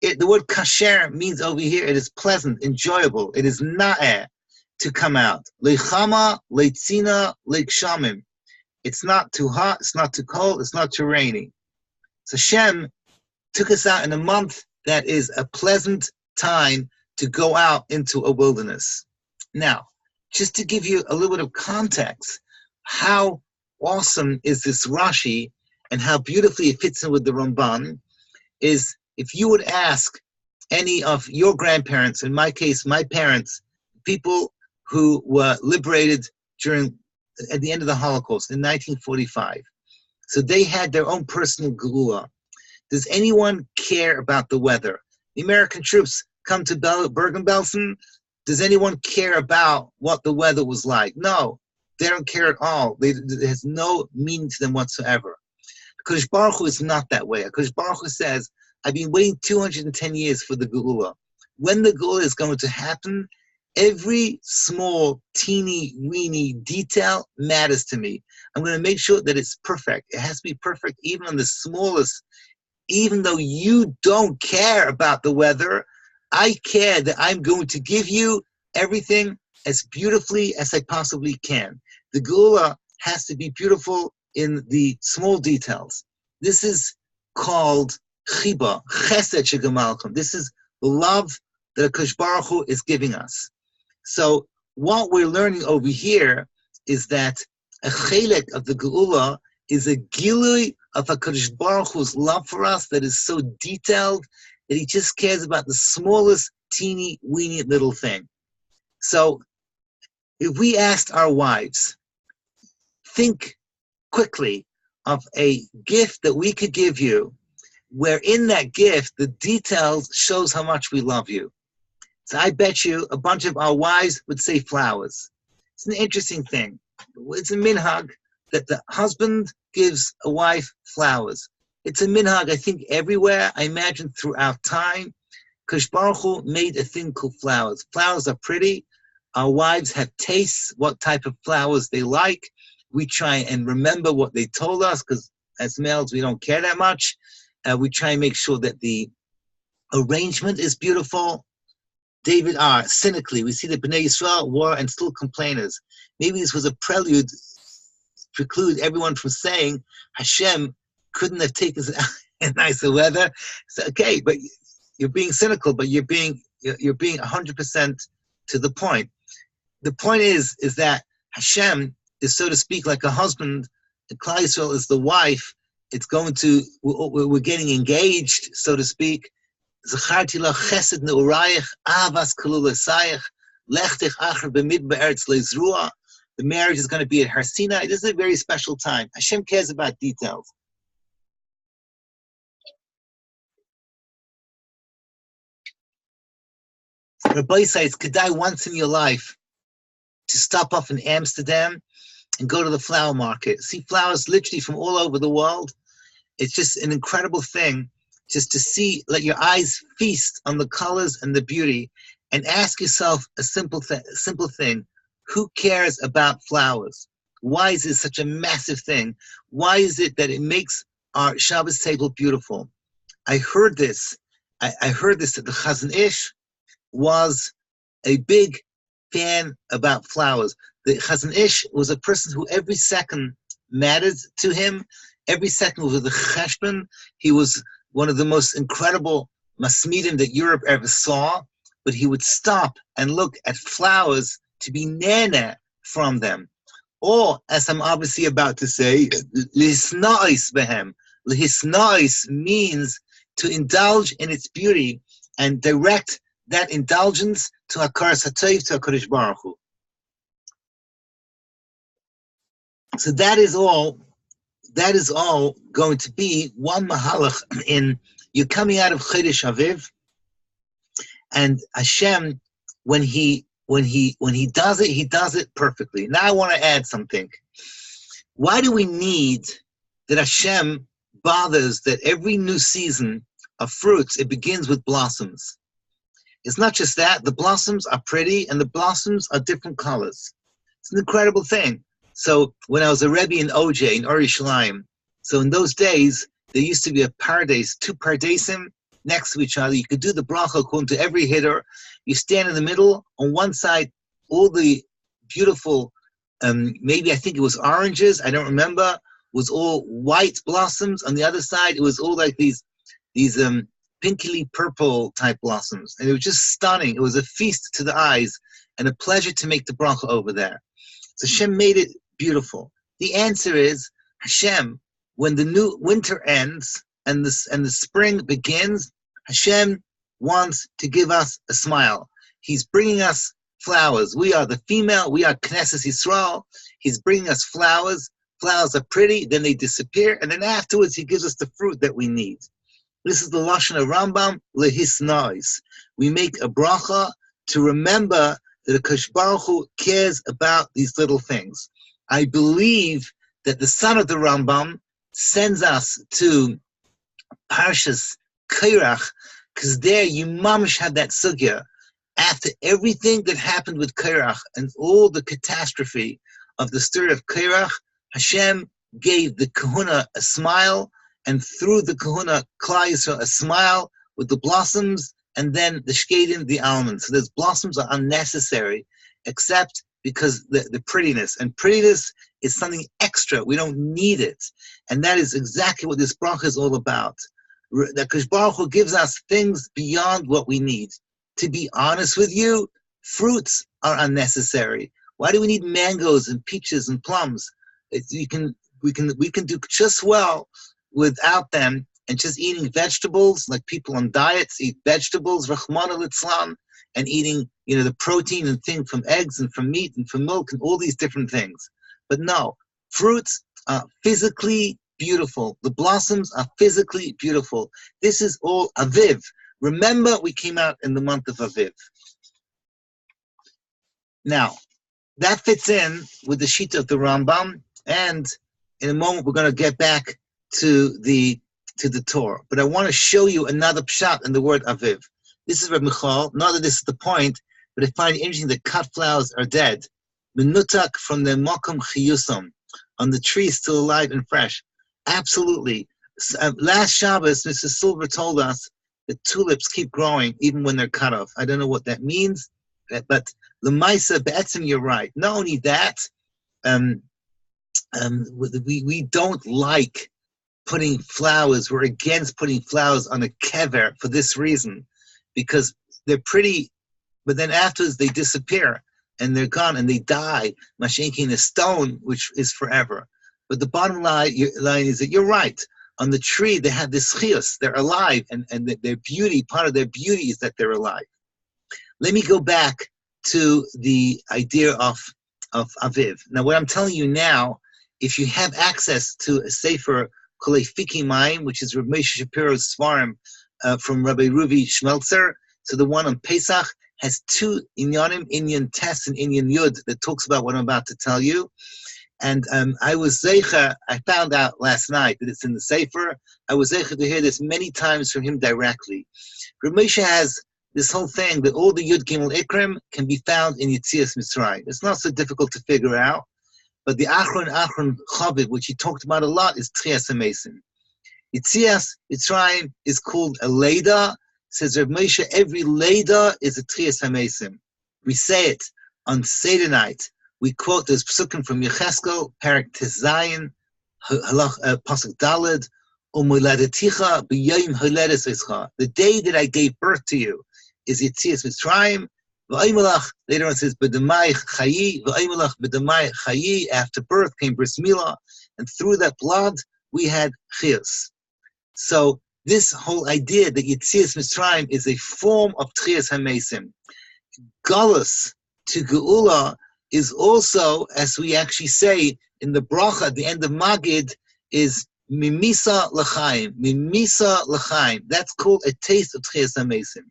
Speaker 1: The word kasher means over here, it is pleasant, enjoyable. It is na'eh to come out. Leichama, leitzina, leikshamim. It's not too hot, it's not too cold, it's not too rainy. So Hashem took us out in a month that is a pleasant time to go out into a wilderness. Now, just to give you a little bit of context, how awesome is this Rashi and how beautifully it fits in with the Ramban is if you would ask any of your grandparents, in my case, my parents, people who were liberated at the end of the Holocaust in 1945. So they had their own personal geula. Does anyone care about the weather? The American troops come to Bergen-Belsen. Does anyone care about what the weather was like? No, they don't care at all. It has no meaning to them whatsoever. HaKadosh Baruch Hu is not that way. HaKadosh Baruch Hu says, I've been waiting 210 years for the geula. When the geula is going to happen, Every small, teeny, weeny detail matters to me. I'm going to make sure that it's perfect. It has to be perfect even on the smallest. Even though you don't care about the weather, I care that I'm going to give you everything as beautifully as I possibly can. The geula has to be beautiful in the small details. This is called chiba, chesed shegamalchem. This is the love that HaKadosh Baruch Hu is giving us. So what we're learning over here is that a chelek of the geula is a gilui of HaKadosh Baruch Hu's love for us that is so detailed that he just cares about the smallest, teeny, weeny little thing. So if we asked our wives, think quickly of a gift that we could give you, where in that gift, the details shows how much we love you. So I bet you a bunch of our wives would say flowers. It's an interesting thing. It's a minhag that the husband gives a wife flowers. It's a minhag, I think, everywhere. I imagine throughout time. Kadosh Baruch Hu made a thing called flowers. Flowers are pretty. Our wives have tastes, what type of flowers they like. We try and remember what they told us, because as males, we don't care that much. We try and make sure that the arrangement is beautiful. David R., cynically, we see the Bnei Yisrael were and still complainers. Maybe this was a prelude to preclude everyone from saying Hashem couldn't have taken in nicer weather. So, okay, but you're being cynical, but you're being 100% to the point. The point is that Hashem is, so to speak, like a husband, and Klal Yisrael is the wife. It's going to, we're getting engaged, so to speak. Zacharti la chesed ne'urayich, avas kalul esayich, lechtich acher b'midbar eretz le'zruah. The marriage is going to be at Har Sinai. This is a very special time. Hashem cares about details. Rabbi says, kedai once in your life to stop off in Amsterdam and go to the flower market. See flowers literally from all over the world. It's just an incredible thing just to see, let your eyes feast on the colors and the beauty, and ask yourself a simple thing. Who cares about flowers? Why is it such a massive thing? Why is it that it makes our Shabbos table beautiful? I heard this. I heard this, that the Chazon Ish was a big fan about flowers. The Chazon Ish was a person who every second mattered to him. Every second was the cheshbon. He was one of the most incredible masmidim that Europe ever saw, but he would stop and look at flowers to be nana from them. Or, as I'm obviously about to say, lihisna'is behem. Lihisna'is means to indulge in its beauty and direct that indulgence to hakaras hatov, to HaKadosh Baruch Hu. So that is all going to be one mahalach in, you're coming out of Chodesh Aviv, and Hashem, when he does it, he does it perfectly. Now I want to add something. Why do we need that Hashem bothers that every new season of fruits, it begins with blossoms? It's not just that. The blossoms are pretty, and the blossoms are different colors. It's an incredible thing. So when I was a Rebbe in OJ, in Yerushalayim, so in those days, there used to be a pardes, two pardesim next to each other. You could do the bracha according to every hitter. You stand in the middle. On one side, all the beautiful, maybe I think it was oranges, I don't remember, was all white blossoms. On the other side, it was all like these pinkly purple type blossoms. And it was just stunning. It was a feast to the eyes and a pleasure to make the bracha over there. So Hashem made it beautiful. The answer is, Hashem, when the new winter ends and the spring begins, Hashem wants to give us a smile. He's bringing us flowers. We are the female. We are Knesset Yisrael. He's bringing us flowers. Flowers are pretty. Then they disappear. And then afterwards, he gives us the fruit that we need. This is the Lashon of Rambam, lehisna'is. We make a bracha to remember that HaKadosh Baruch Hu cares about these little things. I believe that the son of the Rambam sends us to Parshas Hare'eyah, because there you mamish have that sugya. after everything that happened with Korach and all the catastrophe of the story of Korach, Hashem gave the kahuna a smile, and through the kahuna, Klal Yisrael a smile with the blossoms, and then the shkedim, the almonds. So those blossoms are unnecessary, except because the prettiness. And prettiness is something extra. We don't need it. And that is exactly what this bracha is all about. That Baruch Hu gives us things beyond what we need. To be honest with you, fruits are unnecessary. Why do we need mangoes and peaches and plums? We can do just well without them, and just eating vegetables, like people on diets eat vegetables, Rahman al-Islam, and eating, the protein and thing from eggs and from meat and from milk and all these different things. But no, fruits are physically beautiful. The blossoms are physically beautiful. This is all Aviv. Remember, we came out in the month of Aviv. Now, that fits in with the sheet of the Rambam, and in a moment we're going to get back to the Torah. But I want to show you another pshat in the word Aviv. This is Reb Michal. Not that this is the point, but I find it interesting that cut flowers are dead. Menutak from the Mokum Chiyusam, on the tree still alive and fresh. Absolutely. Last Shabbos, Mr. Silver told us that tulips keep growing even when they're cut off. I don't know what that means, but L'maisa Be'etzim, you're right. Not only that, we don't like putting flowers. We're against putting flowers on a kever for this reason, because they're pretty, but then afterwards they disappear and they're gone and they die. Mashenki, a stone, which is forever. But the bottom line is that you're right. On the tree, they have this chiyus. They're alive, and their beauty, part of their beauty is that they're alive. Let me go back to the idea of Aviv. Now, what I'm telling you now, if you have access to a sefer Kolei Fiki Mayim, which is Rabbi Moshe Shapiro's Svarim from Rabbi Ruvi Schmelzer, so the one on Pesach has two inyanim, Inyan Tes and Inyan Yud, that talks about what I'm about to tell you. And I was zeicha, I found out last night that it's in the sefer. I was zeicha to hear this many times from him directly. Rabbi Moshe has this whole thing that all the Yud Gimel Ikrim can be found in Yitzias Mitzrayim. It's not so difficult to figure out. But the Achron Chaviv, which he talked about a lot, is Tchias HaMesim. Yitzias Mitzrayim is called a Leda. Says Reb Moshe, every Leda is a Tchias HaMesim. We say it on Seder night. We quote those psukim from Yecheskel, perek Tezayin, Pasuk Daled, U'moladeticha b'yayim holedes escha. The day that I gave birth to you is Yitzias Mitzrayim. V'aymalach, later on it says, B'damai chayi, V'aymalach b'damai chayi, after birth came bris milah, and through that blood we had chiyus. So this whole idea that Yitzias Mitzrayim is a form of Tchias HaMesim. Galus to Geula is also, as we actually say in the bracha at the end of Magid, is Mimisa L'chaim. Mimisa L'chaim. That's called a taste of Tchias HaMesim.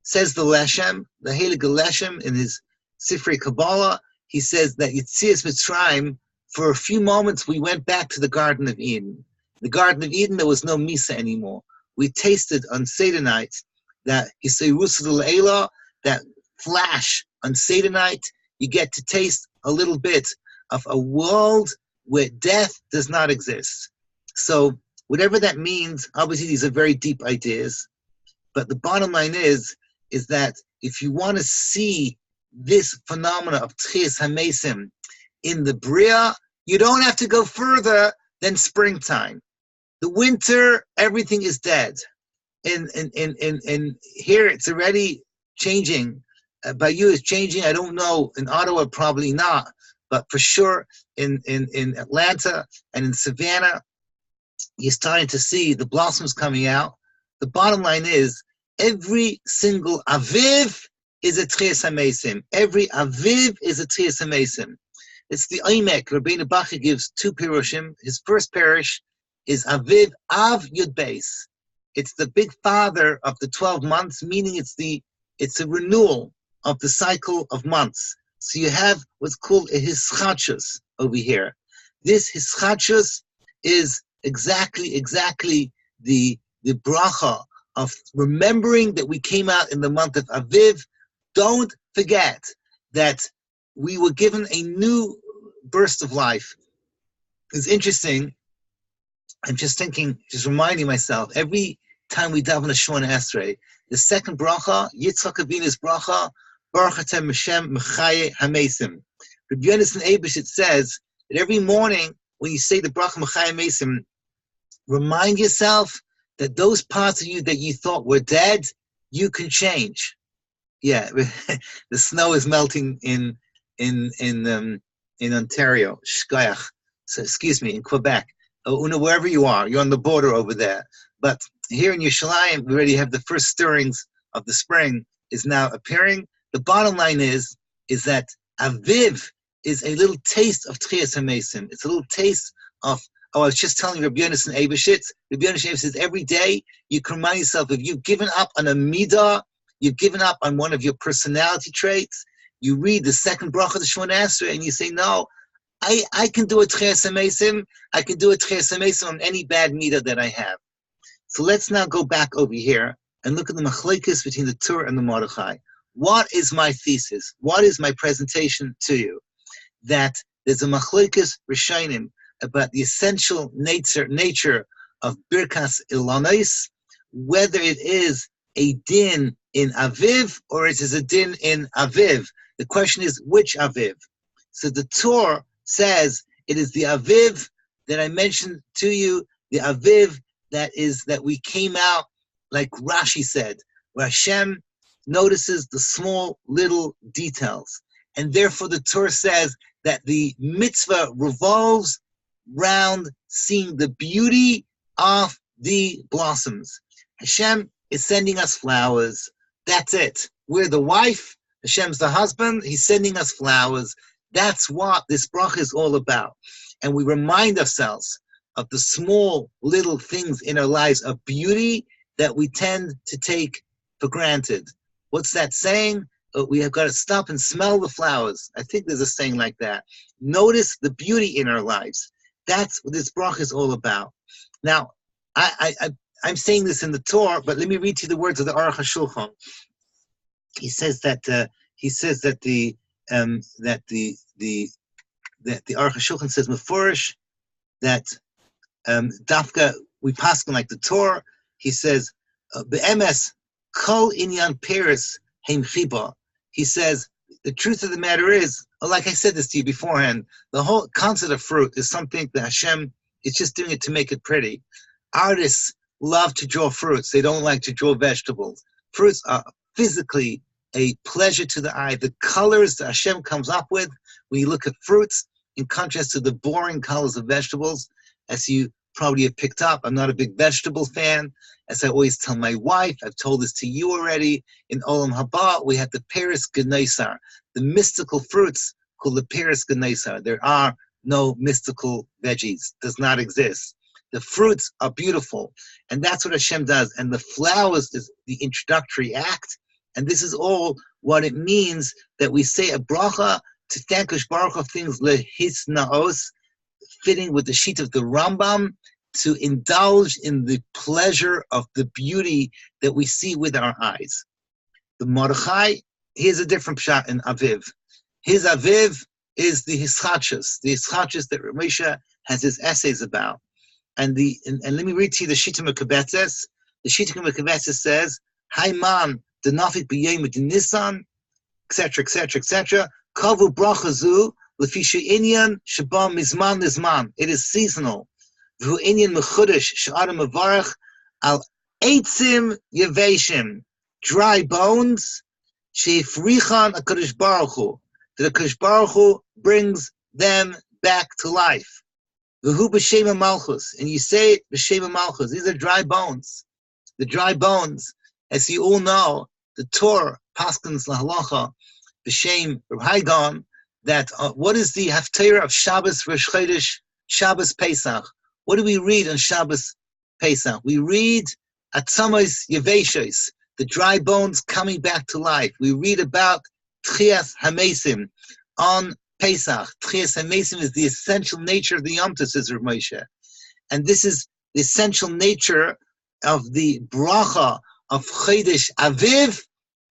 Speaker 1: Says the Leshem, the Heilige Leshem, in his Sifrei Kabbalah, he says that Yitzias Mitzrayim, for a few moments we went back to the Garden of Eden. The Garden of Eden, there was no Misa anymore. We tasted on Seder night that Yisayrusul Eila, that flash on Seder night. You get to taste a little bit of a world where death does not exist. So whatever that means, obviously these are very deep ideas, but the bottom line is that if you want to see this phenomena of Tchias HaMesim in the Bria, you don't have to go further than springtime. The winter, everything is dead. And here it's already changing. By you it's changing, I don't know. In Ottawa, probably not. But for sure, in Atlanta and in Savannah, you're starting to see the blossoms coming out. The bottom line is, every single Aviv is a Tchias HaMesim. Every Aviv is a Tchias HaMesim. It's the Oimek. Rabbeinu Bachya gives two pirushim. His first parish is Aviv Av Yud Beis. It's the big father of the 12 months, meaning it's a renewal of the cycle of months. So you have what's called a hischachus over here. This hischachus is exactly the bracha of remembering that we came out in the month of Aviv, Don't forget that we were given a new burst of life. It's interesting. I'm just thinking, just reminding myself, every time we daven a Shemona Esrei, the second bracha, Yitzchak Avinu's bracha, Baruch Atem Hashem Mechaye Hamesim. Rabbi Yonasan Eibush, it says that every morning when you say the bracha Mechaye Hamesim, remind yourself that those parts of you that you thought were dead, you can change. Yeah, the snow is melting in Ontario, Shkoyach. So excuse me, in Quebec, wherever you are, you're on the border over there. But here in Yerushalayim, we already have the first stirrings of the spring is now appearing. The bottom line is that Aviv is a little taste of Tchias HaMesim. It's a little taste of, I was just telling Rabbi Yonasan Eibush, Rabbi Yonasan Eibush says every day you can remind yourself, if you've given up on a midah, you've given up on one of your personality traits, you read the second bracha of the Shemona Esrei and you say, no, I can do a Tchias HaMesim, I can do a Tchias HaMesim on any bad midah that I have. So let's now go back over here and look at the machlokes between the Torah and the Mordechai. What is my thesis? What is my presentation to you? That there's a machlokes Rishonim about the essential nature of Birkas Ilanos, whether it is a din in Aviv or it is a din in Aviv. The question is, which Aviv? So the Torah says it is the Aviv that I mentioned to you, the Aviv that we came out, like Rashi said, where Hashem notices the small little details. And therefore the Torah says that the mitzvah revolves round seeing the beauty of the blossoms. Hashem is sending us flowers. That's it. We're the wife. Hashem's the husband. He's sending us flowers. That's what this bracha is all about. And we remind ourselves of the small little things in our lives of beauty that we tend to take for granted. What's that saying? We have got to stop and smell the flowers. I think there's a saying like that. Notice the beauty in our lives. That's what this bracha is all about. Now, I'm saying this in the Torah, but let me read to you the words of the Aruch HaShulchan. He says that the Aruch HaShulchan says mefurish that dafka we paskin like the Torah. He says be'emes kol inyan peres heim chiba. He says the truth of the matter is, like I said this to you beforehand, the whole concept of fruit is something that Hashem is just doing it to make it pretty. Artists love to draw fruits. They don't like to draw vegetables. Fruits are physically a pleasure to the eye. The colors that Hashem comes up with when you look at fruits, in contrast to the boring colors of vegetables, as you probably have picked up, I'm not a big vegetable fan. As I always tell my wife, I've told this to you already, in Olam Haba, we have the Peres Gneisar, the mystical fruits called the Peres Gneisar. There are no mystical veggies, does not exist. The fruits are beautiful, and that's what Hashem does. And the flowers is the introductory act, and this is all what it means that we say a bracha to thank Kosh Baruch Hu things lehisnaos, fitting with the sheet of the Rambam, to indulge in the pleasure of the beauty that we see with our eyes. The Mordechai, here's a different pshat in Aviv. His Aviv is the Hischachus that Ramesha has his essays about. And let me read to you the Shita Mekabetzes. The Shita Mekabetzes says, Hai man, the nafik b'yem with Nissan, etc., etc., etc. Kavu brachazu l'fisha inyan shabam mizman lizman. It is seasonal. V'hu inyan mechudesh she'adam avarach al eitzim yeveshim, dry bones she'ifrichan HaKadosh Baruch Hu, that HaKadosh Baruch Hu brings them back to life. V'hu b'shem malchus, and you say it b'shem malchus. These are dry bones. The dry bones, as you all know, the Torah paskins lahalacha b'shem Reb Haigon, that what is the haftarah of Shabbos Rosh Chodesh, Shabbos Pesach? What do we read on Shabbos Pesach? We read Atzamos Yeveshos, the dry bones coming back to life. We read about Tchias HaMesim on Pesach. Tchias HaMesim is the essential nature of the Yom Tov, says Rav Moshe. And this is the essential nature of the bracha of Chodesh Aviv.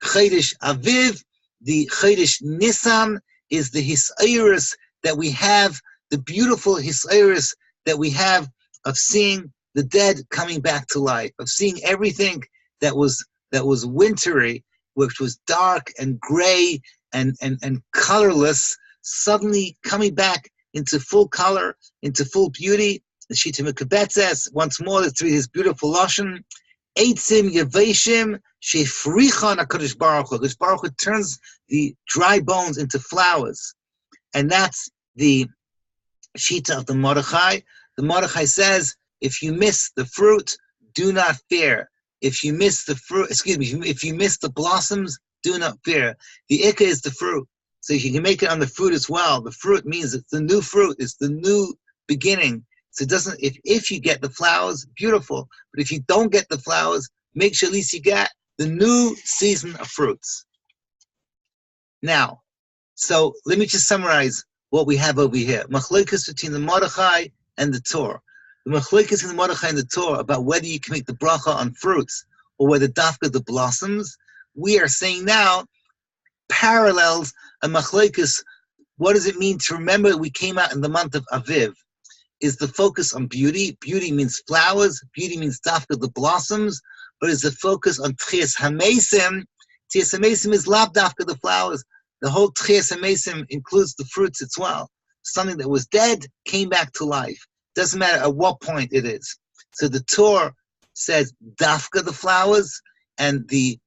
Speaker 1: Chodesh Aviv the CHODESH Nissan is the hisayris that we have, the beautiful hisayris that we have of seeing the dead coming back to life, of seeing everything that was wintry, which was dark and gray and colorless, suddenly coming back into full color, into full beauty. The Shita Mekabetzes, once more, let's read his beautiful lashon. Eitzim Yaveshim Shefricha HaKadosh Baruch Hu. HaKadosh Baruch Hu turns the dry bones into flowers. And that's the Shita of the Mordechai. The Mordechai says, if you miss the fruit, do not fear. If you miss the fruit, if you miss the blossoms, do not fear. The Ikka is the fruit. So you can make it on the fruit as well. The fruit means it's the new fruit. It's the new beginning. So it doesn't, if you get the flowers, beautiful. But if you don't get the flowers, make sure at least you get the new season of fruits. Now, so let me just summarize what we have over here. Machlokes between the Mordechai and the Torah. The machlokes in the Mordechai and the Torah about whether you can make the bracha on fruits or whether dafka the blossoms. We are saying now parallels a machlokes. What does it mean to remember we came out in the month of Aviv? Is the focus on beauty? Beauty means flowers. Beauty means dafka the blossoms. Or is the focus on tchias hamesim? Tchias hamesim is lav dafka the flowers. The whole tchias hamesim includes the fruits as well. Something that was dead came back to life. Doesn't matter at what point it is. So the Torah says dafka the flowers, and the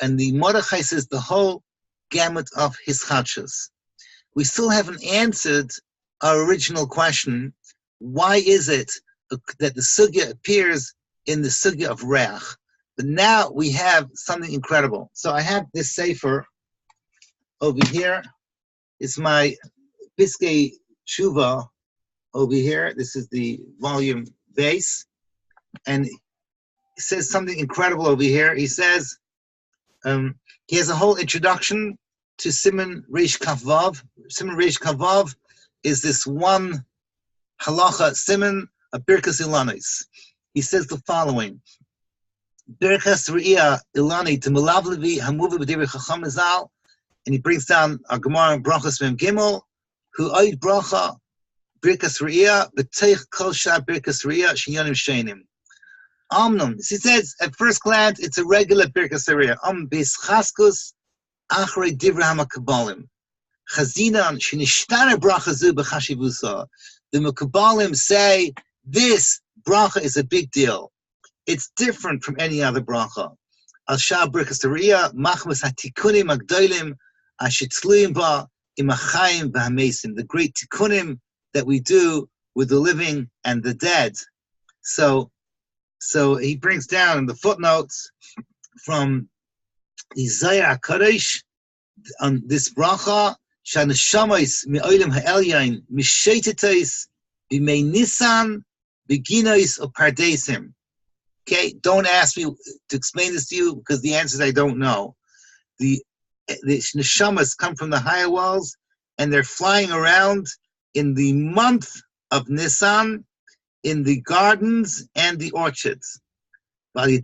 Speaker 1: Mordechai says the whole gamut of his chachas. We still haven't answered our original question. Why is it that the sugya appears in the sugya of Reach? But now we have something incredible. So I have this sefer over here. It's my Piskei Tshuva over here. This is the volume base. And he says something incredible over here. He says, he has a whole introduction to siman Reish Kavav. Siman Reish Kavav is this one halacha siman of Birkas Ilanos. He says the following: Birkas Hare'eyah Ilani to Melavlevi Hamuva B'Divri Chacham Zal, and he brings down a Gemara brachas Mem Gimel, who oid bracha Birkas Hare'eyah B'Teich Kol Shah Birkas Hare'eyah Shinyanim Sheinim. Amnum. He says at first glance it's a regular Birkas Hare'eyah. Bischaskus Achrei Divrei HaMakabalim. Chazinan Shinishtar Bracha Zu B'Chashivusa. The Makabalim say this bracha is a big deal. It's different from any other bracha. Al Shah Birkas Hare'eyah Machmas HaTikunim Agdolim Ashitzluim Ba Imachayim V'Hamesim. The great tikunim that we do with the living and the dead. So he brings down in the footnotes from Isaiah HaKadosh on this bracha, Shanashamais Me'olim Ha'elyain Mishetetais B'mei Nissan Beginois or Pardesim. Okay, don't ask me to explain this to you because the answer is I don't know. The neshamas come from the higher walls and they're flying around in the month of Nissan in the gardens and the orchards. Fine.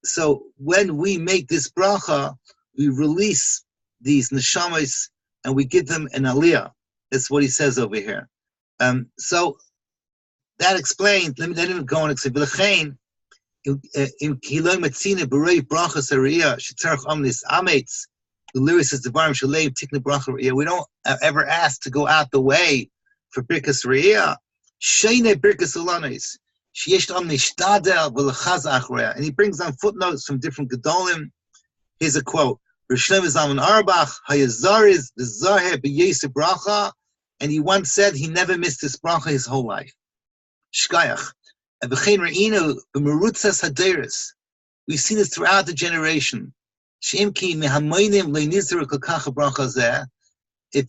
Speaker 1: So when we make this bracha, we release these neshamas and we give them an aliyah. That's what he says over here. So that explains. Let me go on and explain. The lyrics is the Barim Shalem Tikna Bracha Hare'eyah. We don't ever ask to go out the way for Birkas Hare'eyah. Sheine Birkas Ilanos. Sheyesh Am Nishtadel V'Lechaz Achreya. And he brings down footnotes from different Gedolim. Here's a quote: Rishonim Zalman Arbach Hayazariz V'Zarhe B'Yeseh Bracha. And he once said he never missed this bracha his whole life. Shkayach. V'chein Re'inu B'Merutzas Haderis. We've seen this throughout the generation. If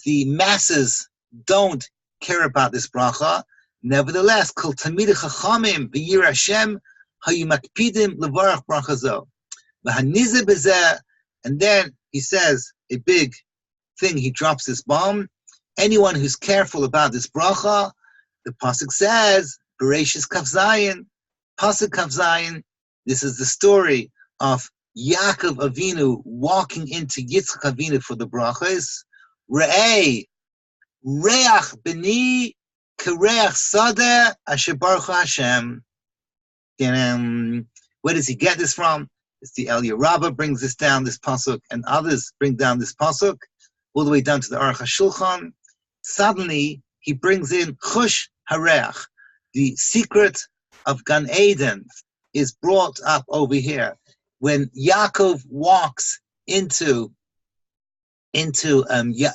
Speaker 1: the masses don't care about this bracha, nevertheless, and then he says a big thing, he drops this bomb. Anyone who's careful about this bracha, the pasuk says, Bereshis Kaf Zayin, Pasuk Kaf Zayin, this is the story of Yaakov Avinu walking into Yitzchak Avinu for the brachas. Re'ei, reach b'ni kereach sadeh asher baruch Hashem. Where does he get this from? It's the Elia Rabbah brings this down, this pasuk, and others bring down this pasuk, all the way down to the Aruch HaShulchan. Suddenly, he brings in CHODESH, the secret of Gan Eden is brought up over here. When Yaakov walks into Yitzchak,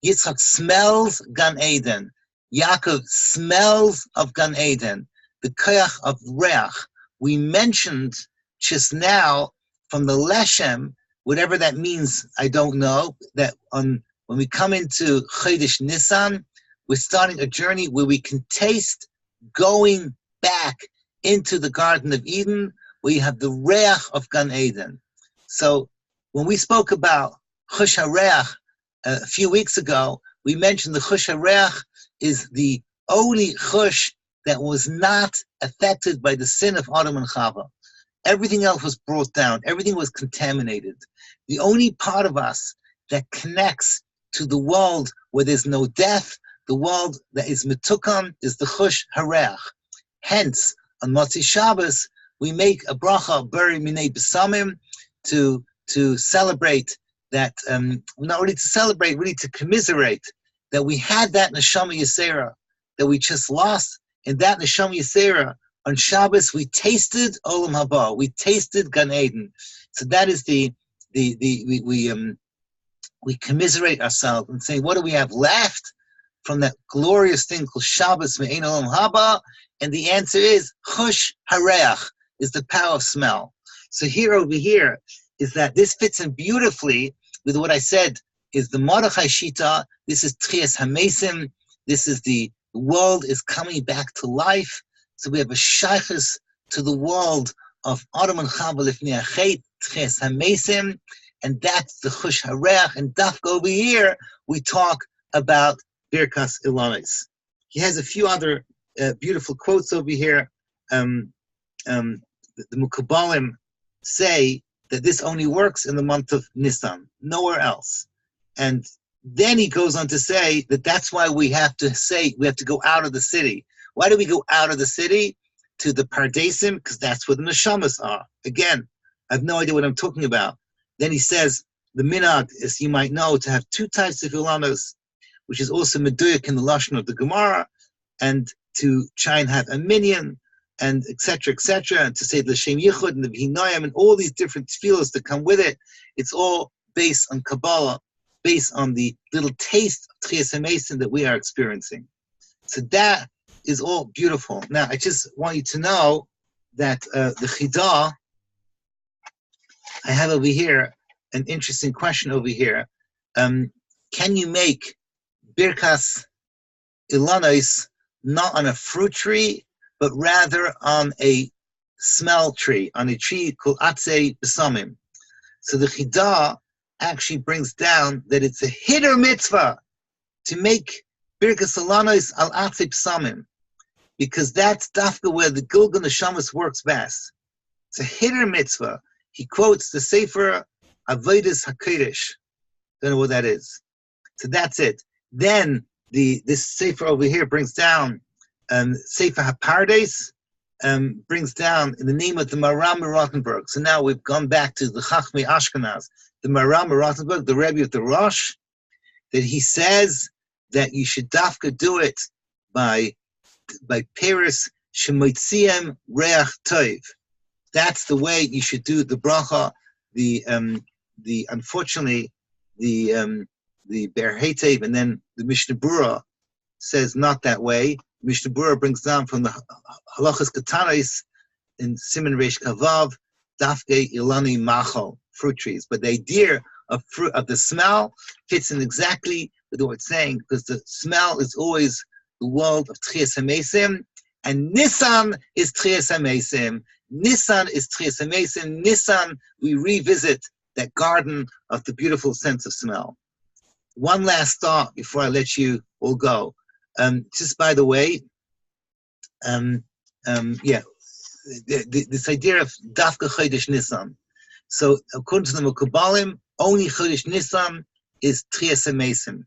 Speaker 1: Yitzchak smells Gan Eden. Yaakov smells of Gan Eden, the koyach of reach. We mentioned just now from the Leshem, whatever that means, I don't know, that when we come into Chodesh Nissan, we're starting a journey where we can taste going back into the Garden of Eden, where you have the reach of Gan Eden. So when we spoke about CHODESH Hare'eyah a few weeks ago, we mentioned the CHODESH Hare'eyah is the only chush that was not affected by the sin of Adam and Chava. Everything else was brought down. Everything was contaminated. The only part of us that connects to the world where there's no death, the world that is metukan, is the CHODESH Hare'eyah. Hence, on Motzi Shabbos, we make a bracha beri minei besamim to celebrate that, not only to celebrate, really to commiserate that we had that neshama yisera that we just lost, and that neshama yisera on Shabbos we tasted olam haba, we tasted Gan Eden. So that is we commiserate ourselves and say, what do we have left from that glorious thing called Shabbos me'ein olam haba? And the answer is CHODESH Hare'eyah, is the power of smell. So here over here is that this fits in beautifully with what I said is the Mordechai Shita. This is Tchias HaMesim. This is the world is coming back to life. So we have a shaykhus to the world of Adam and Chava Lifnei Achet, Tchias HaMesim, and that's the CHODESH Hare'eyah. And Dafka over here, we talk about Birkas Ilanos. He has a few other beautiful quotes over here. The Mukabalim say that this only works in the month of Nissan, nowhere else. And then he goes on to say that that's why we have to go out of the city. Why do we go out of the city? To the Pardesim, because that's where the Neshamas are. Again, I have no idea what I'm talking about. Then he says, the minhag, as you might know, to have two types of Ilanos, which is also Meduyuk in the Lashon of the Gemara, and to try and have a minyan, and etc., and to say the Shem Yichud and the V'hinoyim and all these different tefillos that come with it. It's all based on Kabbalah, based on the little taste of Tchias HaMesim that we are experiencing. So that is all beautiful. Now, I just want you to know that the Chidah, I have over here an interesting question over here. Can you make Birkas Ilanos not on a fruit tree, but rather on a smell tree, on a tree called Atzei Besamim? So the Chidah actually brings down that it's a hitter mitzvah to make Birkas Ilanos al Atzei Besamim, because that's dafka where the Gilgal Neshamas works best. It's a hitter mitzvah. He quotes the Sefer Avodas HaKodesh. Don't know what that is. So that's it. Then this Sefer over here brings down Sefer HaPardes, brings down in the name of the Maram Rothenburg. So now we've gone back to the Chachmei Ashkenaz, the Maram Rothenburg, the Rebbe of the Rosh, that he says that you should dafka do it by Paris Shemoitziam Reach Tov. That's the way you should do the bracha. Unfortunately the Ber Hetev and then the Mishnah Berurah says not that way. Mishnah Berurah brings down from the Halachas Katanis in Siman Reish Kavav, Dafke Ilani Machal, fruit trees. But the idea of the smell fits in exactly with what it's saying, because the smell is always the world of Tchias HaMesim, and Nissan is Tchias HaMesim. Nissan is Tchias HaMesim. Nissan, we revisit that garden of the beautiful sense of smell. One last thought before I let you all go. Just by the way, this idea of dafka chodesh Nissan. So according to the Mekubalim, only chodesh Nissan is Tchias HaMesim.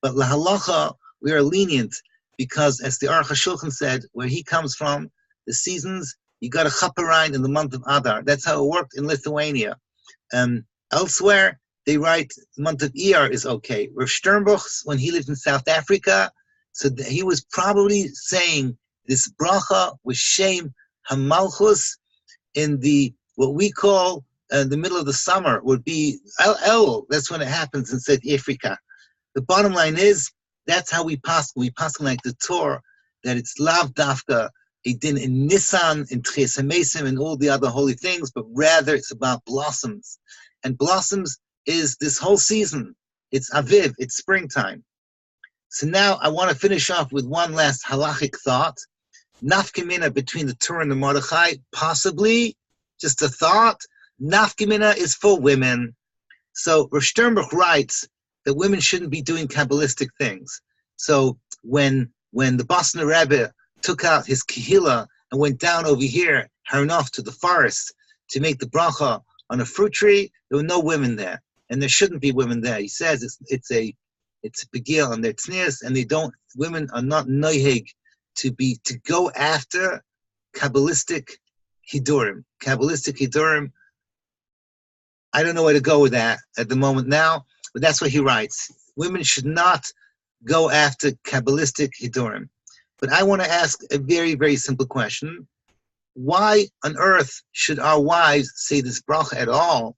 Speaker 1: But lahalacha, we are lenient because, as the Aruch HaShulchan said, where he comes from, the seasons, you got a chaperine in the month of Adar. That's how it worked in Lithuania. Elsewhere, they write the month of Iyar is okay. Rav Sternbuch, when he lived in South Africa, so he was probably saying this bracha with Shem Hamalchus in the what we call the middle of the summer would be El. That's when it happens in South Africa. The bottom line is that's how we pass. We pass like the Torah that it's lav dafka a din in Nissan, in Tchias HaMesim, and all the other holy things, but rather it's about blossoms, and blossoms is this whole season. It's Aviv. It's springtime. So now I want to finish off with one last halachic thought. Nafkamina between the Torah and the Mordechai, possibly, just a thought. Nafkamina is for women. So Rav Sternbuch writes that women shouldn't be doing Kabbalistic things. So when the Boston Rebbe took out his kehillah and went down over here, Harnof, to the forest to make the bracha on a fruit tree, there were no women there. And there shouldn't be women there. He says it's a begil on their tznius, and women are not noihig to go after Kabbalistic hidurim. Kabbalistic hidurim, I don't know where to go with that at the moment now, but that's what he writes. Women should not go after Kabbalistic hidurim. But I want to ask a very, very simple question. Why on earth should our wives say this bracha at all?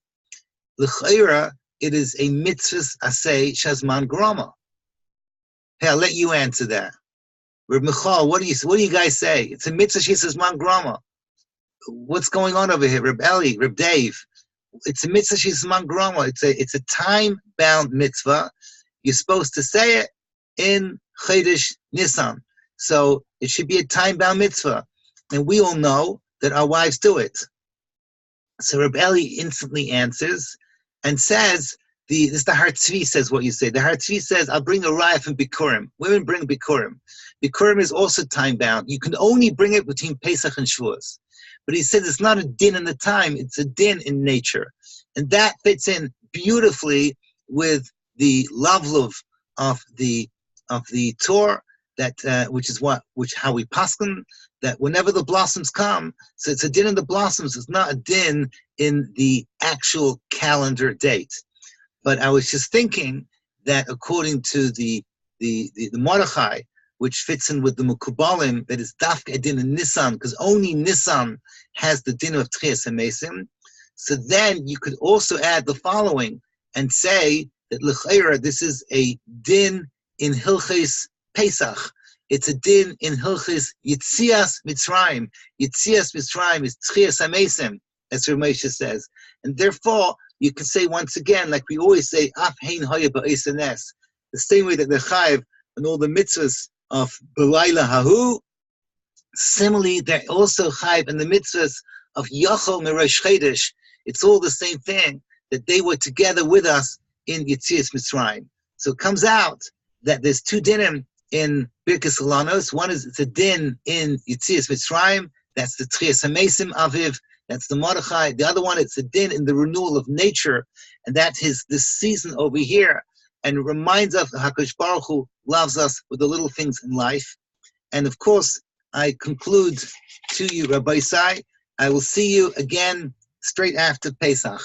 Speaker 1: L'chayra, it is a mitzvah asay shazman grama. Hey, I'll let you answer that. Reb Michal, what do you guys say? It's a mitzvah shazman grama. What's going on over here? Reb Eli, Reb Dave. It's a mitzvah shazman grama. It's a time-bound mitzvah. You're supposed to say it in CHODESH Nissan. So it should be a time-bound mitzvah. And we all know that our wives do it. So Reb Eli instantly answers and says, the Har Tzvi says what you say. The Har Tzvi says, I'll bring a raya from Bikurim. Women bring Bikurim. Bikurim is also time-bound. You can only bring it between Pesach and Shavuos. But he says it's not a din in the time, it's a din in nature. And that fits in beautifully with the lavlov of the Torah, which is how we paskin, that whenever the blossoms come, so it's a din in the blossoms, it's not a din in the actual calendar date. But I was just thinking that according to the Mordechai, which fits in with the Mekubalim, that is dafka a din in Nissan, because only Nissan has the din of Tchias HaMesim. So then you could also add the following and say that l'chayra, this is a din in Hilchis Pesach. It's a din in Hilchis Yitzias Mitzrayim. Yitzias Mitzrayim is Tchias HaMesim, as Ramesha says. And therefore, you can say once again, like we always say, Af Hein Haya Ba'esanes, the same way that the Chayiv and all the mitzvahs of B'layla Hahu, similarly, they're also Chayiv and the mitzvahs of Yachol Merosh Chodesh. It's all the same thing, that they were together with us in Yitzias Mitzrayim. So it comes out that there's two dinim in Birkas Ilanos. One is it's a din in Yitzias Mitzrayim, that's the Tchias HaMesim Aviv, that's the Mordechai. The other one, it's a din in the renewal of nature, and that is this season over here, and reminds us that HaKadosh Baruch Hu loves us with the little things in life. And of course, I conclude to you, Rabbi Isai, I will see you again straight after Pesach.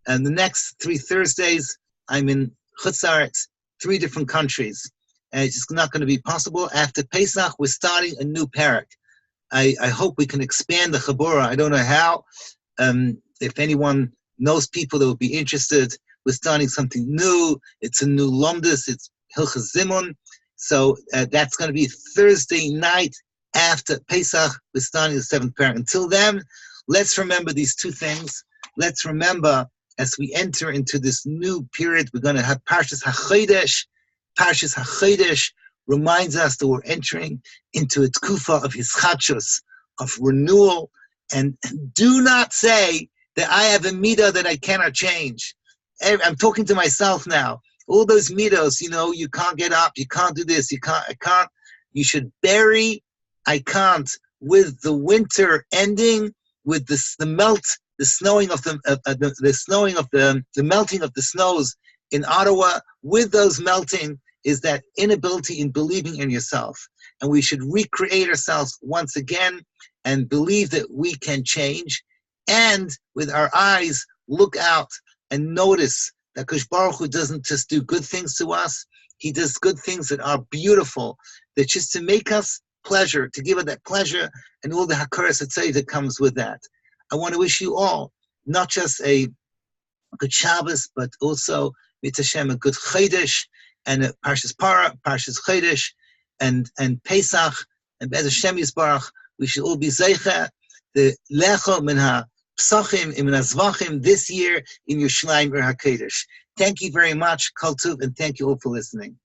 Speaker 1: And the next 3 Thursdays, I'm in Chutz La'aretz, 3 different countries. And it's just not going to be possible. After Pesach, we're starting a new perek. I hope we can expand the Chabura. I don't know how. If anyone knows people that would be interested, we're starting something new. It's a new Lomdus. It's Hilchas Zimun. So that's going to be Thursday night after Pesach. We're starting the 7th perek. Until then, let's remember these 2 things. Let's remember, as we enter into this new period, we're going to have Parshas HaChodesh. Parshas HaChodesh reminds us that we're entering into a tkufa of hischachos, of renewal. And do not say that I have a midah that I cannot change. I'm talking to myself now. All those midos, you can't get up, you can't do this, I can't. You should bury I can't with the winter ending, with the snowing of the melting of the snows in Ottawa, with those melting is that inability in believing in yourself. And we should recreate ourselves once again and believe that we can change. And with our eyes, look out and notice that Kadosh Baruch Hu doesn't just do good things to us. He does good things that are beautiful, that just to make us pleasure, to give us that pleasure and all the hakaras that comes with that. I want to wish you all not just a good Shabbos, but also mit Hashem a good CHODESH and a Parshas Para, Parshas CHODESH, and Pesach, and Be'ez Hashem Yisbarach. We should all be zeicha the lecho min ha-psachim min ha-zvachim this year in Yerushalayim or HaKodesh. Thank you very much, Kol Tuv, and thank you all for listening.